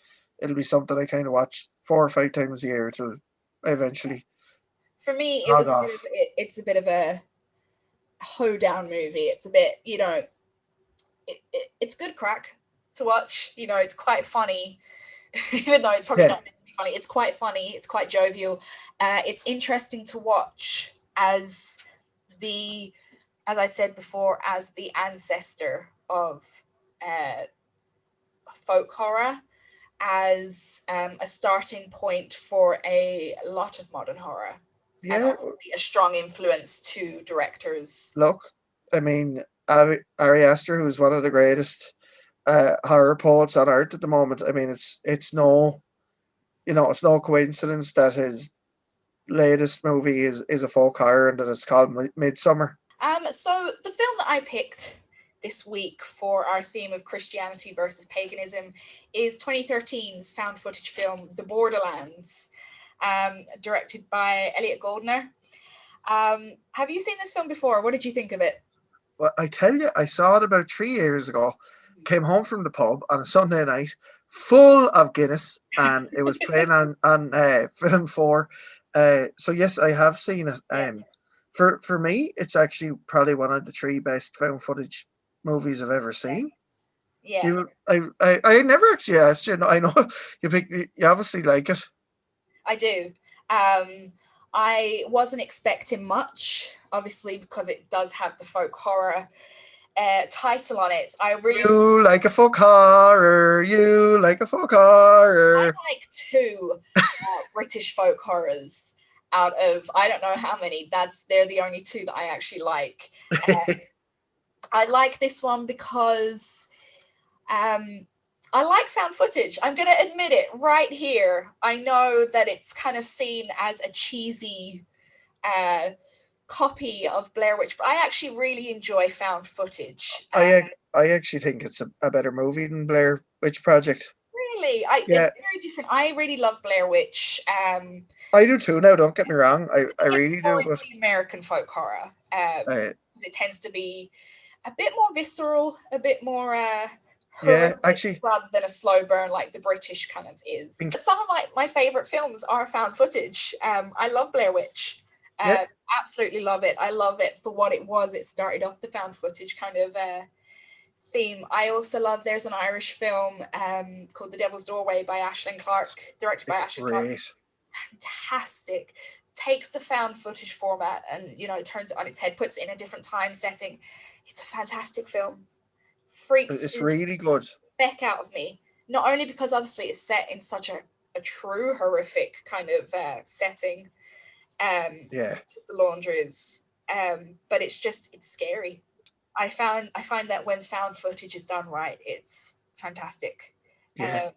it'll be something I kind of watch 4 or 5 times a year till I eventually. For me, it's a bit of a hoedown movie. It's a bit, it's good crack to watch. It's quite funny, even though it's probably not meant to be funny. It's quite funny. It's quite jovial. It's interesting to watch as I said before, as the ancestor of folk horror, as a starting point for a lot of modern horror. Yeah. And a strong influence to directors. Look, I mean, Ari Aster, who's one of the greatest horror poets on earth at the moment. I mean, it's no coincidence that his latest movie is a folk horror, and that it's called Midsummer. So the film that I picked this week for our theme of Christianity versus paganism is 2013's found footage film The Borderlands, directed by Elliot Goldner. Have you seen this film before? What did you think of it? Well, I tell you, I saw it about 3 years ago. Came home from the pub on a Sunday night, full of Guinness, and it was playing on Film 4. So yes, I have seen it. For me, it's actually probably one of the 3 best found footage movies I've ever seen. Yeah. I never actually asked you. I know you obviously like it. I do. I wasn't expecting much, obviously, because it does have the folk horror title on it. You like a folk horror. You like a folk horror. I like 2 British folk horrors out of I don't know how many. They're the only 2 that I actually like. I like this one because I like found footage. I'm going to admit it right here. I know that it's kind of seen as a cheesy copy of Blair Witch, but I actually really enjoy found footage. I actually think it's a better movie than Blair Witch Project. Really, they're Yeah, very different. I really love Blair Witch. I do too. Now, don't get me wrong. I Get really more do, into but the American folk horror uh, because it tends to be a bit more visceral, a bit more yeah, horrific actually, rather than a slow burn like the British kind of is. think, Some of my favorite films are found footage. I love Blair Witch. yeah, Absolutely love it. I love it for what it was. It started off the found footage kind of theme. I also love, there's an Irish film called The Devil's Doorway by Aisling Clark, directed by it's Aisling Clark. great. Fantastic. Takes the found footage format and turns it on its head, puts it in a different time setting. It's a fantastic film. Freaked It's the really good. heck out of me. Not only because obviously it's set in such a true horrific kind of setting, Yeah, such as the laundry is, but it's scary. I find that when found footage is done right, it's fantastic. yeah,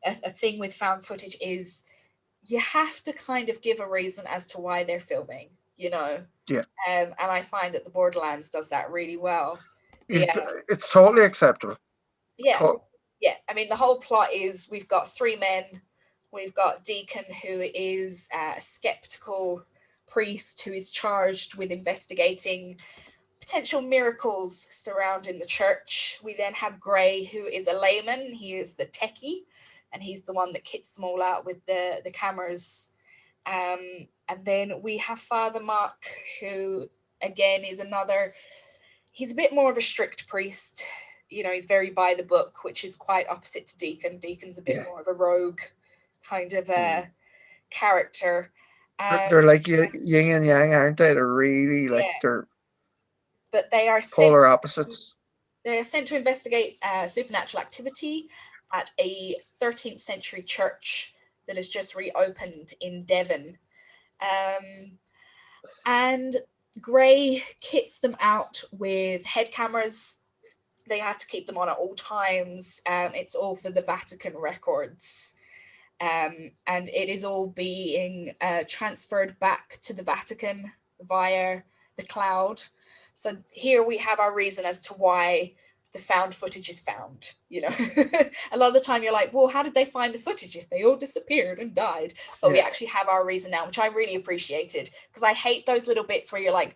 A thing with found footage is you have to kind of give a reason as to why they're filming, yeah. and I find that the Borderlands does that really well. It, Yeah, it's totally acceptable. yeah, To- yeah. I mean, the whole plot is we've got three men. We've got Deacon, who is a skeptical priest who is charged with investigating potential miracles surrounding the church. We then have Gray, who is a layman. He is the techie, and he's the one that kits them all out with the cameras. And then we have Father Mark, who again is another. He's a bit more of a strict priest. He's very by the book, which is quite opposite to Deacon. Deacon's a bit yeah. more of a rogue kind of character. They're like yin and yang, aren't they? They're really like Yeah, they're but they are sent polar opposites. They're sent to investigate supernatural activity at a 13th century church that has just reopened in Devon. And Gray kits them out with head cameras. They have to keep them on at all times. It's all for the Vatican records. And it is all being transferred back to the Vatican via the cloud. So here we have our reason as to why the found footage is found. A lot of the time you're like, well, how did they find the footage if they all disappeared and died? But we actually have our reason now, which I really appreciated, because I hate those little bits where you're like,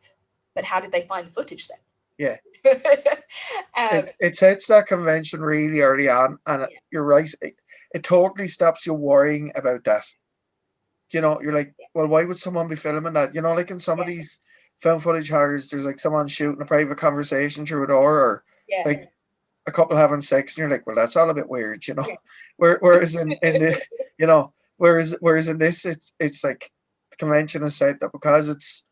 but how did they find the footage then? Yeah. It sets that convention really early on, and you're right. It totally stops you worrying about that. You're like, well, why would someone be filming that? Like in some of these film footage horrors, there's like someone shooting a private conversation through a door, or like a couple having sex, and you're like, well, that's all a bit weird, Whereas in the, whereas in this, it's like the convention has said that because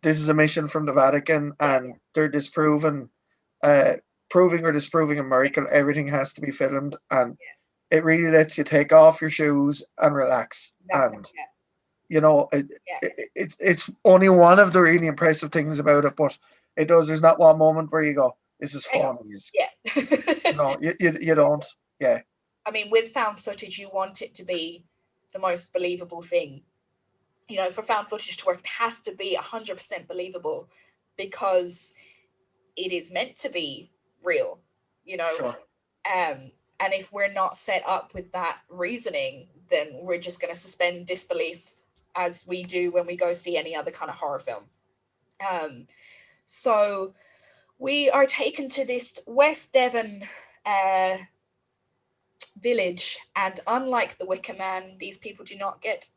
this is a mission from the Vatican, and they're proving or disproving a miracle, everything has to be filmed, and it really lets you take off your shoes and relax. And it's only one of the really impressive things about it, but there's not one moment where you go, this is funny. You don't. Yeah. I mean, with found footage, you want it to be the most believable thing. For found footage to work, it has to be 100% believable, because it is meant to be real, Sure. And if we're not set up with that reasoning, then we're just going to suspend disbelief, as we do when we go see any other kind of horror film. So we are taken to this West Devon village, and unlike the Wicker Man, these people do not get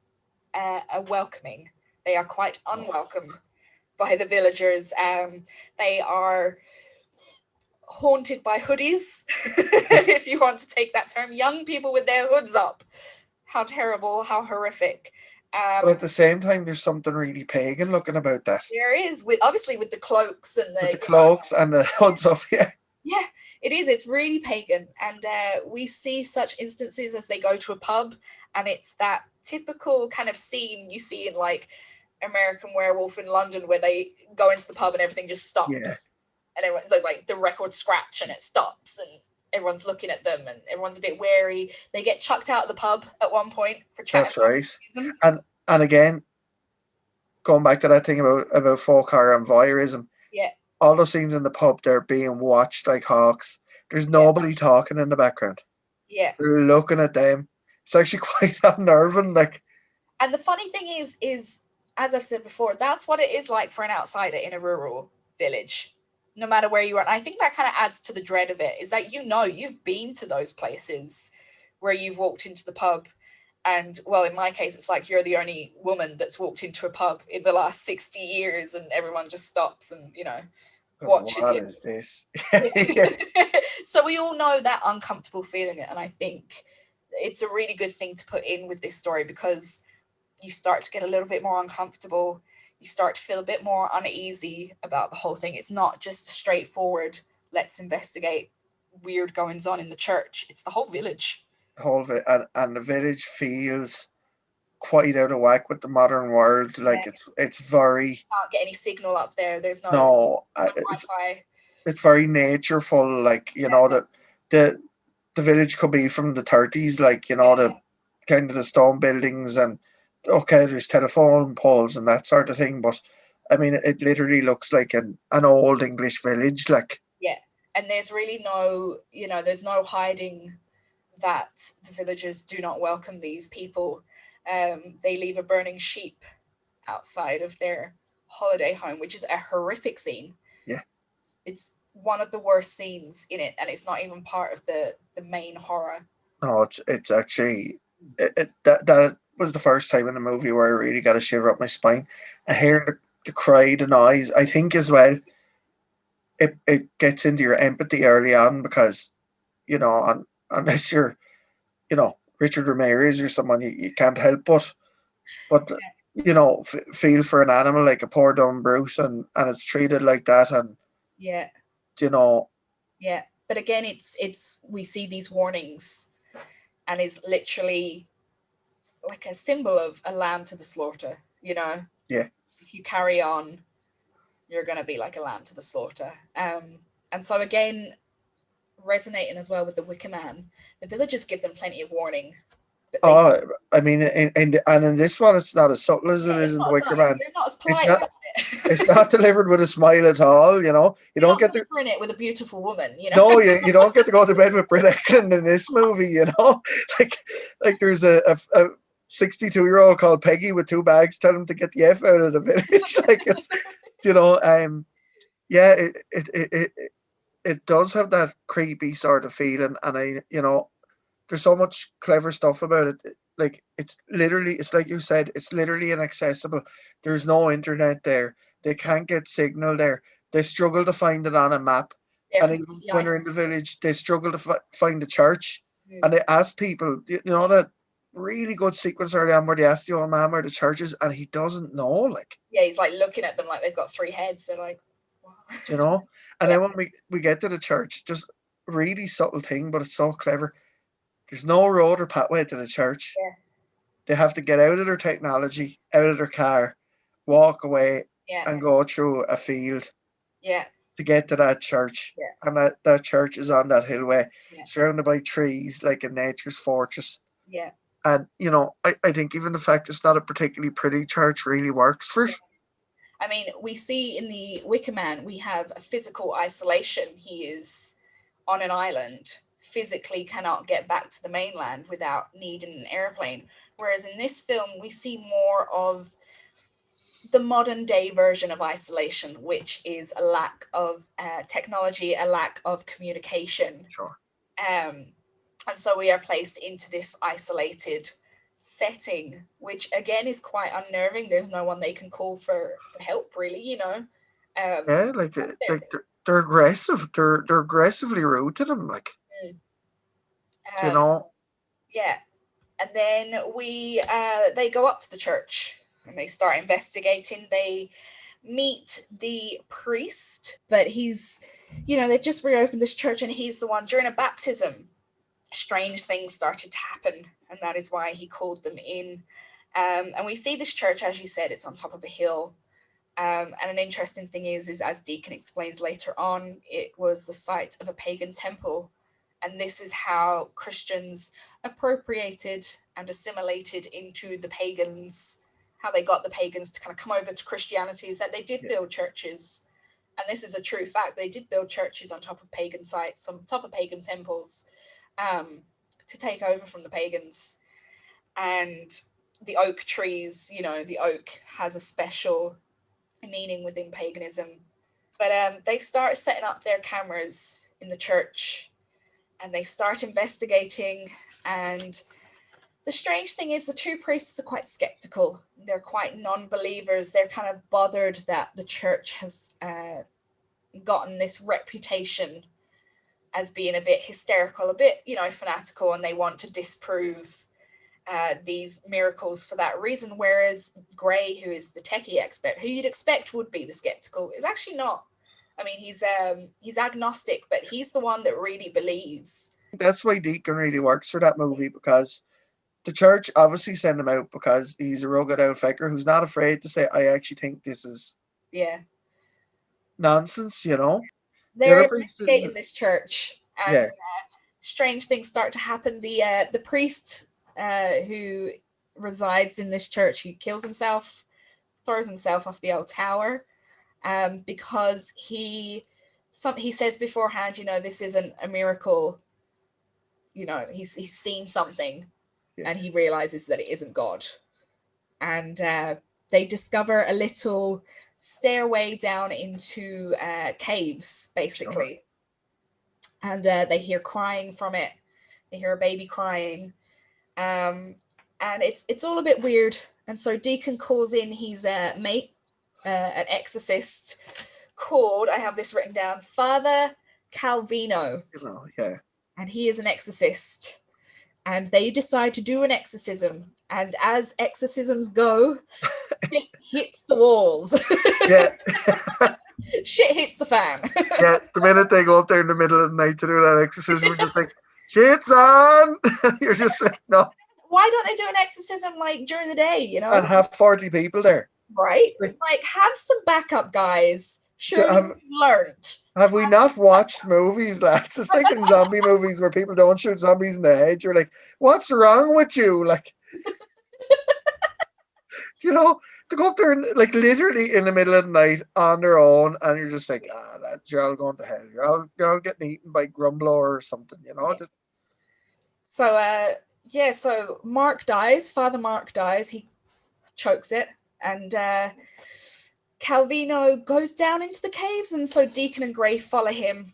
a welcoming. They are quite unwelcome by the villagers. They are haunted by hoodies, if you want to take that term. Young people with their hoods up. How terrible, how horrific. But at the same time, there's something really pagan looking about that. There is, obviously with the cloaks and the cloaks and the hoods up. Yeah, it is. It's really pagan. And we see such instances as they go to a pub, and it's that typical kind of scene you see in like American Werewolf in London, where they go into the pub and everything just stops. Yeah. And there's like the record scratch and it stops, and everyone's looking at them and everyone's a bit wary. They get chucked out of the pub at one point for chatting. That's right. And again, going back to that thing about folk horror and voyeurism, Yeah. all those scenes in the pub, they're being watched like hawks. There's nobody talking in the background. Yeah. They're looking at them. It's actually quite unnerving. Like, and the funny thing is as I've said before, that's what it is like for an outsider in a rural village, no matter where you are. And I think that kind of adds to the dread of it, is that you've been to those places where you've walked into the pub. And, well, in my case, it's like you're the only woman that's walked into a pub in the last 60 years and everyone just stops and, watches what you. is this? So we all know that uncomfortable feeling. And I think it's a really good thing to put in with this story, because you start to get a little bit more uncomfortable. You start to feel a bit more uneasy about the whole thing. It's not just a straightforward, let's investigate weird goings on in the church. It's the whole village. The whole of it, and the village feels quite out of whack with the modern world. Like, it's very, Can't get any signal up there. There's no Wi-Fi. It's very natureful. Like, the village could be from the 30s. Like, the kind of the stone buildings, and okay, there's telephone poles and that sort of thing. But I mean, it literally looks like an old English village. Like, yeah, and there's really no, there's no hiding that the villagers do not welcome these people. They leave a burning sheep outside of their holiday home, which is a horrific scene. Yeah, it's one of the worst scenes in it, and it's not even part of the main horror. No, it's actually that was the first time in a movie where I really got a shiver up my spine. And hearing the cry, the noise, I think as well, it gets into your empathy early on, because unless you're Richard Ramirez or someone, you can't help but feel for an animal like a poor dumb brute, and it's treated like that. And yeah but again, it's we see these warnings, and is literally like a symbol of a lamb to the slaughter. If you carry on, you're going to be like a lamb to the slaughter. And so again, resonating as well with the Wicker Man, the villagers give them plenty of warning. I mean, and in this one, it's not as subtle as it is in the Wicker Man. They're not as polite about it. It's not delivered with a smile at all. You don't get to in it with a beautiful woman. No, you don't get to go to bed with Britt Eklund in this movie. Like there's a 62-year-old called Peggy with 2 bags telling him to get the F out of the village. Like, it's it does have that creepy sort of feeling, and there's so much clever stuff about it. Like, it's like you said, it's literally inaccessible. There's no internet there. They can't get signal there. They struggle to find it on a map. And even when they're in the village, they struggle to find the church. And they ask people, that really good sequence early on where they ask the old man where the church is, and he doesn't know. Like, he's like looking at them like they've got 3 heads. They're like, what? And then when we get to the church, just really subtle thing, but it's so clever. There's no road or pathway to the church. Yeah. They have to get out of their technology, out of their car, walk away, and go through a field. Yeah. To get to that church. Yeah. And that church is on that hillway, surrounded by trees, like a nature's fortress. Yeah. And, I think even the fact it's not a particularly pretty church really works for it. I mean, we see in the Wicker Man, we have a physical isolation. He is on an island, physically cannot get back to the mainland without needing an airplane. Whereas in this film, we see more of the modern day version of isolation, which is a lack of technology, a lack of communication. Sure. And so we are placed into this isolated setting, which again is quite unnerving. There's no one they can call for help, really, they're aggressive. They're aggressively rude to them, like. Yeah. And then they go up to the church and they start investigating. They meet the priest, but he's, they've just reopened this church, and he's the one during a baptism. Strange things started to happen, and that is why he called them in. And we see this church, as you said, it's on top of a hill. And an interesting thing is as Deacon explains later on, it was the site of a pagan temple. And this is how Christians appropriated and assimilated into the pagans, how they got the pagans to kind of come over to Christianity, is that they did build churches. And this is a true fact. They did build churches on top of pagan sites, on top of pagan temples, to take over from the pagans. And the oak trees, the oak has a special meaning within paganism. But they start setting up their cameras in the church, and they start investigating. And the strange thing is the two priests are quite skeptical. They're quite non-believers. They're kind of bothered that the church has gotten this reputation as being a bit hysterical, a bit, fanatical, and they want to disprove these miracles for that reason. Whereas Gray, who is the techie expert, who you'd expect would be the skeptical, is actually not. I mean, he's agnostic, but he's the one that really believes. That's why Deacon really works for that movie, because the church obviously sent him out because he's a rugged out faker who's not afraid to say, I actually think this is nonsense, They're investigating this church, and strange things start to happen. The priest who resides in this church, he kills himself, throws himself off the old tower, because he says beforehand, this isn't a miracle. He's seen something, and he realizes that it isn't God. And they discover a little stairway down into caves, basically. Sure. And they hear crying from it. They hear a baby crying. And it's all a bit weird. And so Deacon calls in his mate, an exorcist called, I have this written down, Father Calvino. Yeah. And he is an exorcist. And they decide to do an exorcism. And as exorcisms go, shit hits the walls. Yeah. Shit hits the fan. Yeah, the minute they go up there in the middle of the night to do that exorcism, we're just like, shit's on. You're just like, no. Why don't they do an exorcism like during the day, And have 40 people there. Right? Like have some backup guys. Sure, we've learned. Have we not watched movies, lads? It's like in zombie movies where people don't shoot zombies in the head. You're like, what's wrong with you? Like, to go up there and, like, literally in the middle of the night on their own, and you're just like, lads, you're all going to hell. You're all getting eaten by Grumbler or something, Yeah. So Mark dies. Father Mark dies. He chokes it, and Calvino goes down into the caves, and so Deacon and Gray follow him,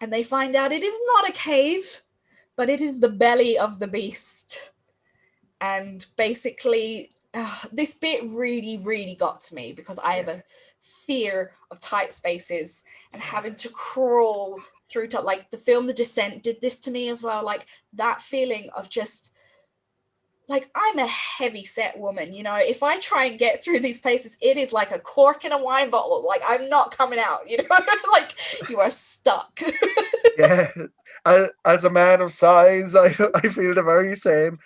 and they find out it is not a cave, but it is the belly of the beast. And basically, this bit really, really got to me, because I have a fear of tight spaces and having to crawl through to, like, the film The Descent did this to me as well, like that feeling of just, like, I'm a heavy set woman, if I try and get through these places, it is like a cork in a wine bottle. Like, I'm not coming out, like you are stuck. Yeah. As a man of size, I feel the very same.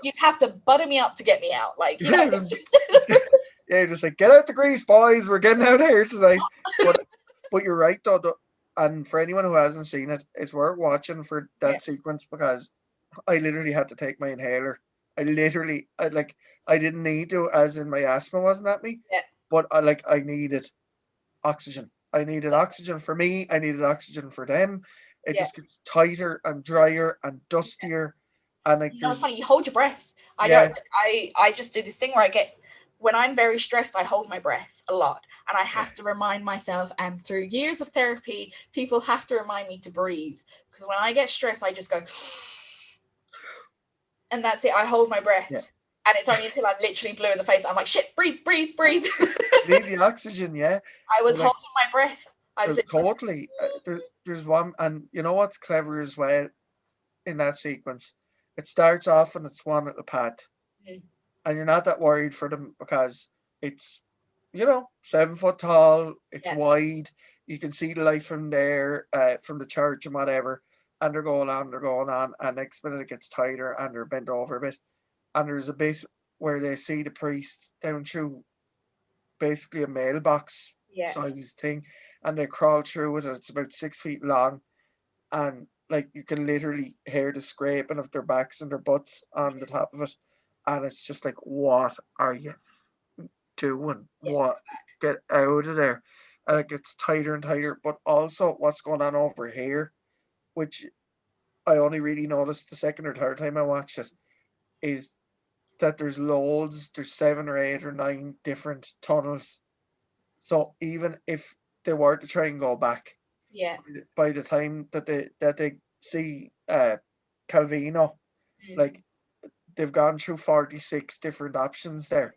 You'd have to butter me up to get me out. Like, it's just... Yeah, just like, get out the grease, boys. We're getting out here tonight. But you're right, though. And for anyone who hasn't seen it, it's worth watching for that sequence, because I literally had to take my inhaler. I didn't need to, as in my asthma wasn't at me. Yeah. But I needed oxygen. I needed oxygen for me. I needed oxygen for them. It just gets tighter and drier and dustier. And like, it's funny. You hold your breath. I just do this thing where when I'm very stressed, I hold my breath a lot, and I have to remind myself. And through years of therapy, people have to remind me to breathe, because when I get stressed, I just go, and that's it. I hold my breath, and it's only until I'm literally blue in the face, I'm like, shit, breathe. Need the oxygen, yeah. I was holding my breath. I was totally. There's one, and you know what's clever as well in that sequence? It starts off and it's one little path, and you're not that worried for them, because it's 7 foot tall, it's wide, you can see the light from there, from the church and whatever, and they're going on, and next minute it gets tighter and they're bent over a bit, and there's a bit where they see the priest down through basically a mailbox size thing, and they crawl through it, and it's about 6 feet long, and like you can literally hear the scraping of their backs and their butts on the top of it, and it's just like, what are you doing? Yeah. What? Get out of there! And Yeah. it gets tighter and tighter. But also, what's going on over here, which I only really noticed the second or third time I watched it, is that there's 7 or 8 or 9 different tunnels. So even if they were to try and go back, Yeah. by the time that they see Calvino, like they've gone through 46 different options there.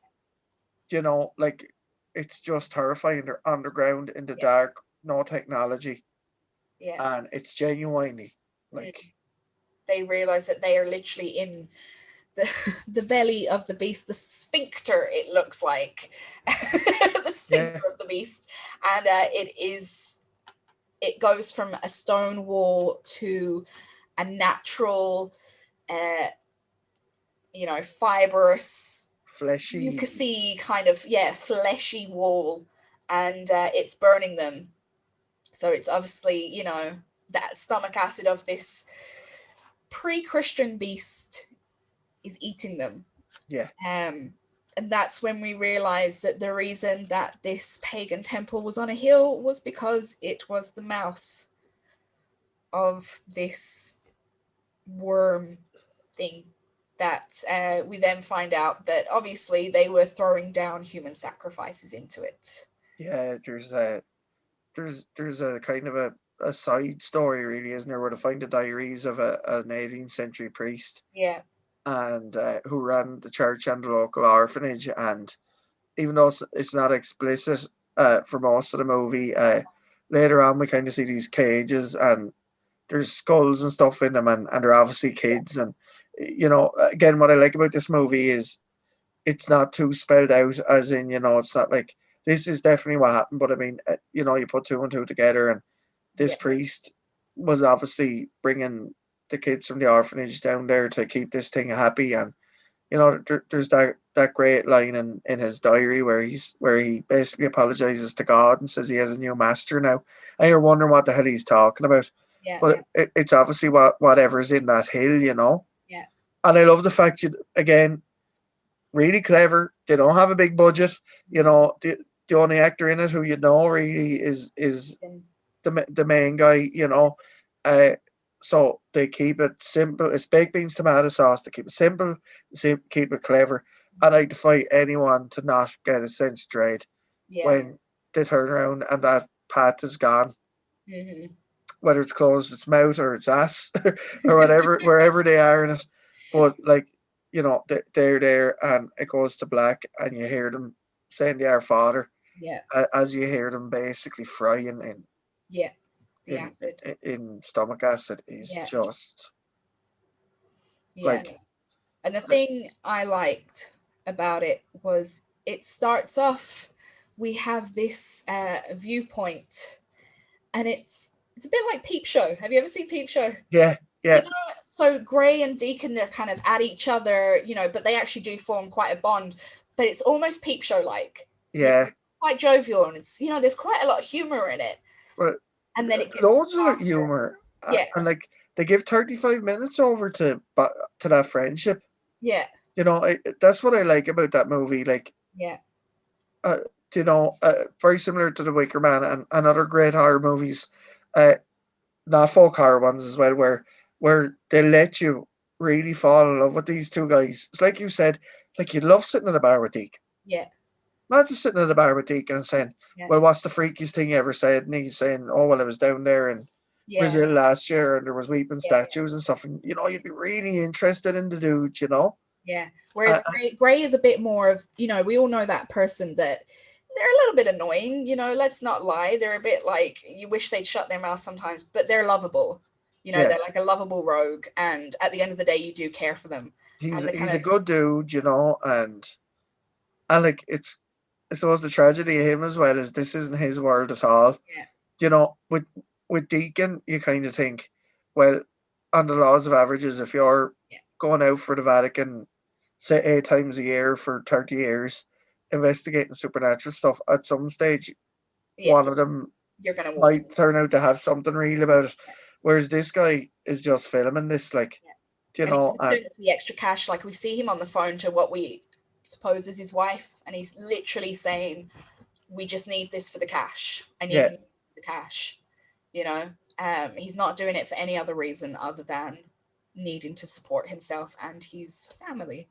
Like it's just terrifying. They're underground in the Yeah. dark, no technology, Yeah. and it's genuinely like They realize that they are literally in the the belly of the beast, the sphincter, it looks like. The sphincter yeah, of the beast. And it goes from a stone wall to a natural, uh, fibrous, fleshy. mucousy kind of, fleshy wall, and it's burning them. So it's obviously, that stomach acid of this pre-Christian beast is eating them. Yeah, And that's when we realize that the reason that this pagan temple was on a hill was because it was the mouth of this worm thing, that we then find out that obviously they were throwing down human sacrifices into it. yeah. There's a kind of a side story, really, isn't there, where to find the diaries of an 18th century priest, Yeah, and who ran the church and the local orphanage. And even though it's not explicit for most of the movie, later on we kind of see these cages and there's skulls and stuff in them, and they're obviously kids. And again, what I like about this movie is it's not too spelled out, as in, it's not like this is definitely what happened, but I mean, you put two and two together, and this yeah, priest was obviously bringing the kids from the orphanage down there to keep this thing happy. And there's that great line in his diary where he basically apologizes to God and says he has a new master now, and you're wondering what the hell he's talking about. yeah, But it's obviously whatever's in that hill. yeah, And I love the fact again, really clever. They don't have a big budget. The only actor in it who really is the main guy. Uh, so they keep it simple. It's baked beans, tomato sauce. They keep it simple, keep it clever. And I defy anyone to not get a sense of dread yeah. when they turn around and that path is gone. Mm-hmm. Whether it's closed its mouth or its ass or whatever, wherever they are in it. But like, they're there and it goes to black and you hear them saying the Our Father, Yeah, as you hear them basically frying yeah. The in acid. in stomach acid is Yeah, just yeah. like And the thing I liked about it was it starts off, we have this viewpoint, and it's a bit like Peep Show. Have you ever seen Peep Show? yeah, You yeah, know, so Gray and Deacon, they're kind of at each other, but they actually do form quite a bond. But it's almost Peep Show like. yeah. Quite jovial, and it's there's quite a lot of humor in it. But And then it gets loads of darker. humor, Yeah, and like they give 35 minutes over to that friendship. yeah, That's what I like about that movie. Like, yeah, uh, very similar to the Wicker Man and other great horror movies, uh, not folk horror ones as well, where they let you really fall in love with these two guys. It's like you said, like you'd love sitting at a bar with Deke. yeah, Imagine sitting at a bar with Deke and saying, yeah, "Well, what's the freakiest thing you ever said?" And he's saying, "Oh, well, I was down there in yeah, Brazil last year, and there was weeping yeah, statues and stuff." And you'd be really interested in the dude. yeah. Whereas Gray is a bit more of, we all know that person that they're a little bit annoying, let's not lie. They're a bit like, you wish they'd shut their mouth sometimes, but they're lovable. Yeah, They're like a lovable rogue, and at the end of the day, you do care for them. And he's a good dude, and like I suppose the tragedy of him as well is this isn't his world at all. yeah, With Deacon, you kind of think, well, on the laws of averages, if you're yeah, going out for the Vatican, say 8 times a year for 30 years, investigating supernatural stuff, at some stage, yeah, one of them you're gonna walk. might turn out to have something real about it. Whereas this guy is just filming this, like, you And he's know, just doing it for the extra cash. Like we see him on the phone to what we suppose is his wife, and he's literally saying, "We just need this for the cash. I need yeah, the cash." You know, he's not doing it for any other reason other than needing to support himself and his family.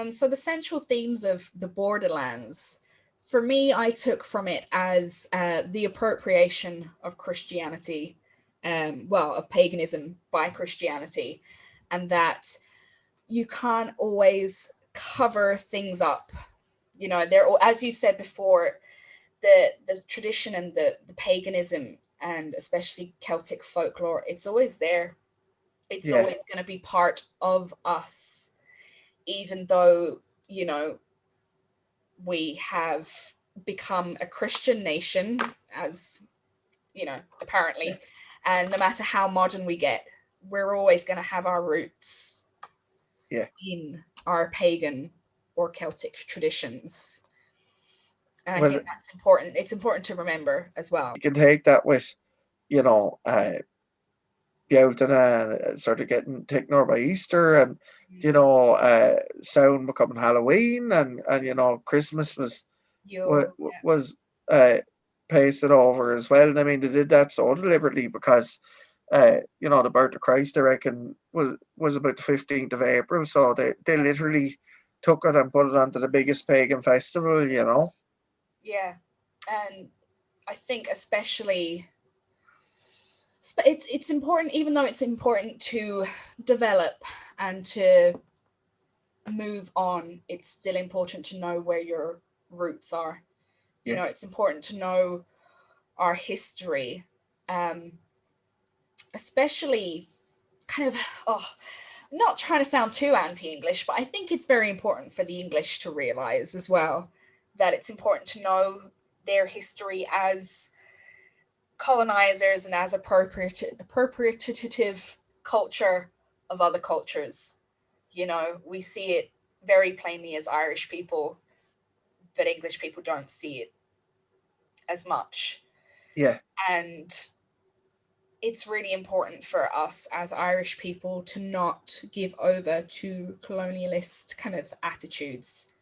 So the central themes of the Borderlands, for me, I took from it as the appropriation of Christianity, of paganism by Christianity, and that you can't always cover things up. You know, there, as you've said before, the tradition and the paganism and especially Celtic folklore, it's always there. It's yeah. always going to be part of us, even though, you know, we have become a Christian nation, as you know, apparently, and no matter how modern we get, we're always going to have our roots Yeah. in our pagan or Celtic traditions. And I Well, think that's important. It's important to remember as well. you can take that with, you know, be out and sort of getting taken over by Easter, and you know, sound becoming Halloween, and you know, Christmas wa- Yo, was uh, pasted over as well. And I mean, they did that so deliberately because you know, the birth of Christ, I reckon, was about the 15th of April, so they literally took it and put it onto the biggest pagan festival, you know. yeah, and I think especially it's important, even though it's important to develop and to move on, it's still important to know where your roots are. You Yeah. know, it's important to know our history, um, especially kind of, oh, I'm not trying to sound too anti-English, but I think it's very important for the English to realize as well that it's important to know their history as colonizers and as appropriative culture of other cultures. You know, we see it very plainly as Irish people, but English people don't see it as much. Yeah. And it's really important for us as Irish people to not give over to colonialist kind of attitudes.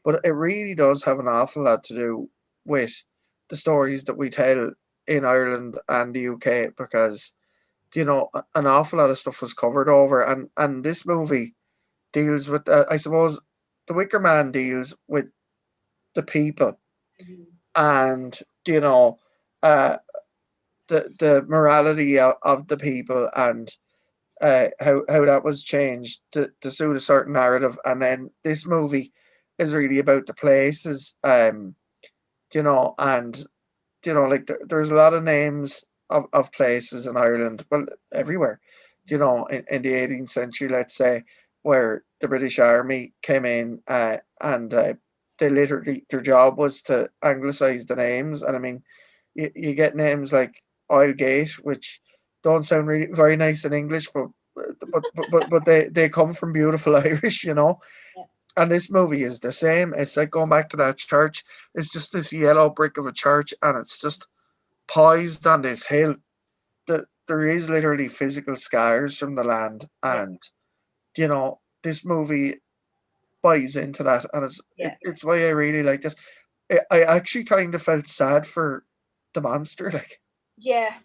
But it really does have an awful lot to do with the stories that we tell in Ireland and the UK, because you know, an awful lot of stuff was covered over, and this movie deals with, I suppose, the Wicker Man deals with the people, Mhm. and you know, uh, the morality of the people, and how that was changed to suit a certain narrative. And then this movie is really about the places, you know, and you know, like there's a lot of names of places in Ireland, well, everywhere, you know, in the 18th century, let's say, where the British Army came in, and they literally, their job was to anglicize the names. And I mean, you get names like Oilgate, which don't sound really very nice in English, but they come from beautiful Irish, you know. Yeah. And this movie is the same. It's like going back to that church. It's just this yellow brick of a church, and it's just poised on this hill. There is literally physical scars from the land, Yeah. and you know, this movie buys into that, and Yeah. it's why I really like this. I actually kind of felt sad for the monster, like, Yeah.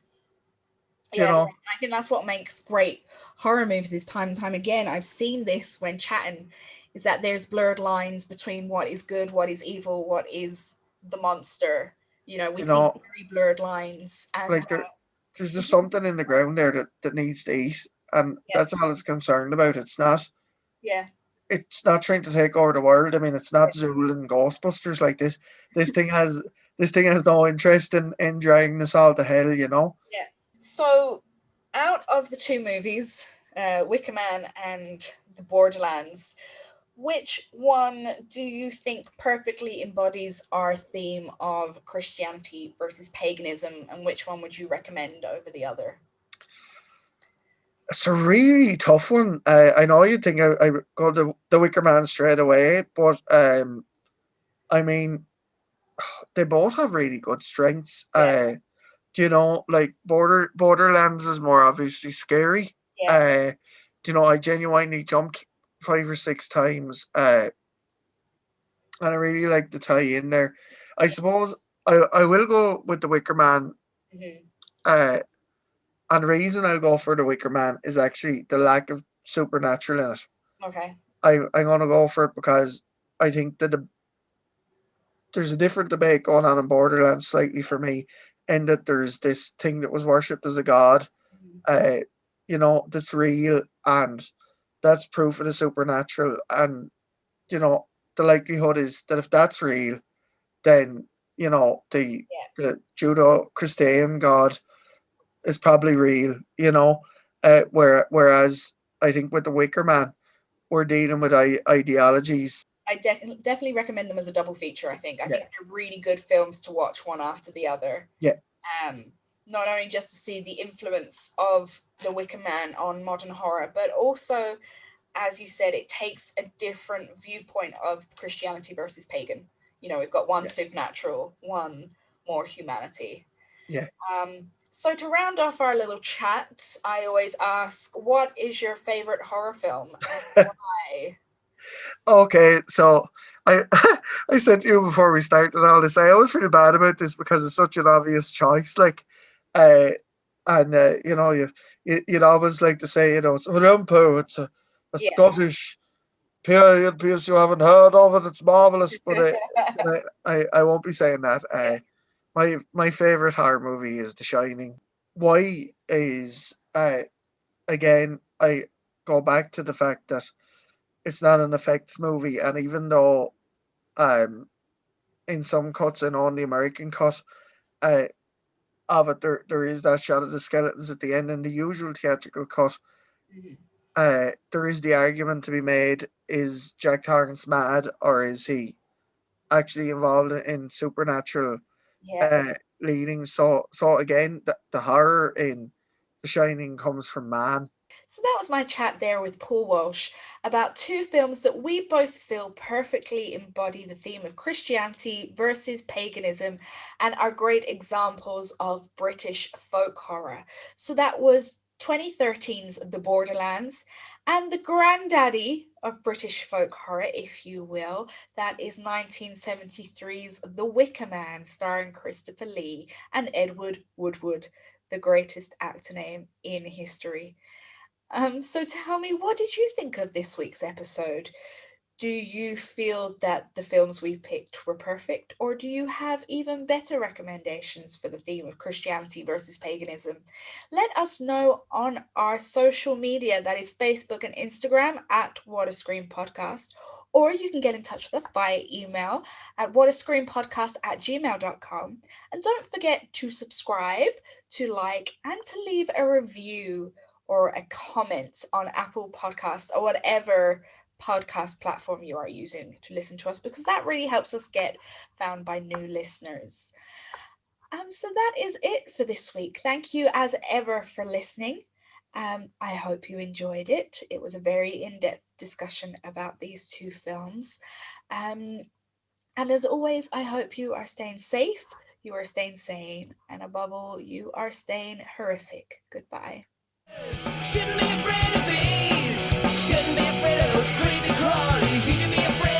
you Yes, know. I think that's what makes great horror movies is time and time again. I've seen this when chatting, is that there's blurred lines between what is good, what is evil, what is the monster. You know, we You see know, very blurred lines, and like there's just something in the ground there that needs to eat, and yeah, that's all it's concerned about. yeah, It's not trying to take over the world. I mean, it's not Zool and Ghostbusters like this. This thing has this thing has no interest in dragging us all to hell, you know. yeah. So, out of the two movies, Wicker Man and The Borderlands, which one do you think perfectly embodies our theme of Christianity versus paganism, and which one would you recommend over the other? It's a really tough one. I know you'd think I go to the Wicker Man straight away, but I mean, they both have really good strengths. Yeah. Do you know, like Borderlands is more obviously scary. Yeah. Do you know, I genuinely jumped 5 or 6 times, and I really like the tie in there. I suppose I will go with the Wicker Man. Hmm. Uh, and the reason I'll go for the Wicker Man is actually the lack of supernatural in it. Okay. I'm gonna go for it because I think that there's a different debate going on in Borderlands slightly for me, in that there's this thing that was worshipped as a god, Mhm. uh, that's real, and that's proof of the supernatural. And you know, the likelihood is that if that's real, then Yeah. the Judo-Christian God is probably real. Whereas I think with the Wicker Man, we're dealing with ideologies. I definitely recommend them as a double feature. I Yeah, think they're really good films to watch one after the other. yeah, Um, Not only just to see the influence of the Wicker Man on modern horror, but also, as you said, it takes a different viewpoint of Christianity versus pagan. We've got one yeah, supernatural, one more humanity. yeah. So to round off our little chat, I always ask, what is your favorite horror film and why? Okay, so I I said to you before we started all this, I always feel bad about this because it's such an obvious choice. Like, uh, and you'd always like to say, it's Olympus, it's a Yeah. Scottish period piece you haven't heard of, and it's marvelous. But I won't be saying that. Yeah. My favorite horror movie is The Shining. Why is again I go back to the fact that it's not an effects movie, and even though um in some cuts and on the American cut uh of it, there is that shot of the skeletons at the end in the usual theatrical cut. Mhm. There is the argument to be made: is Jack Torrance mad, or is he actually involved in supernatural Yeah. leadings? So again, the horror in The Shining comes from man. So that was my chat there with Paul Walsh about two films that we both feel perfectly embody the theme of Christianity versus paganism and are great examples of British folk horror. So that was 2013's The Borderlands and the granddaddy of British folk horror, if you will, that is 1973's The Wicker Man, starring Christopher Lee and Edward Woodward, the greatest actor name in history. So tell me, what did you think of this week's episode? Do you feel that the films we picked were perfect, or do you have even better recommendations for the theme of Christianity versus paganism? Let us know on our social media, that is Facebook and Instagram at What a Scream Podcast, or you can get in touch with us via email at whatascreampodcast@gmail.com. And don't forget to subscribe, to like, and to leave a review or a comment on Apple Podcast or whatever podcast platform you are using to listen to us, because that really helps us get found by new listeners. So that is it for this week. Thank you as ever for listening. I hope you enjoyed it. It was a very in-depth discussion about these two films. And as always, I hope you are staying safe, you are staying sane, and above all, you are staying horrific. Goodbye. Shouldn't be afraid of bees. Shouldn't be afraid of those creepy crawlies. You should be afraid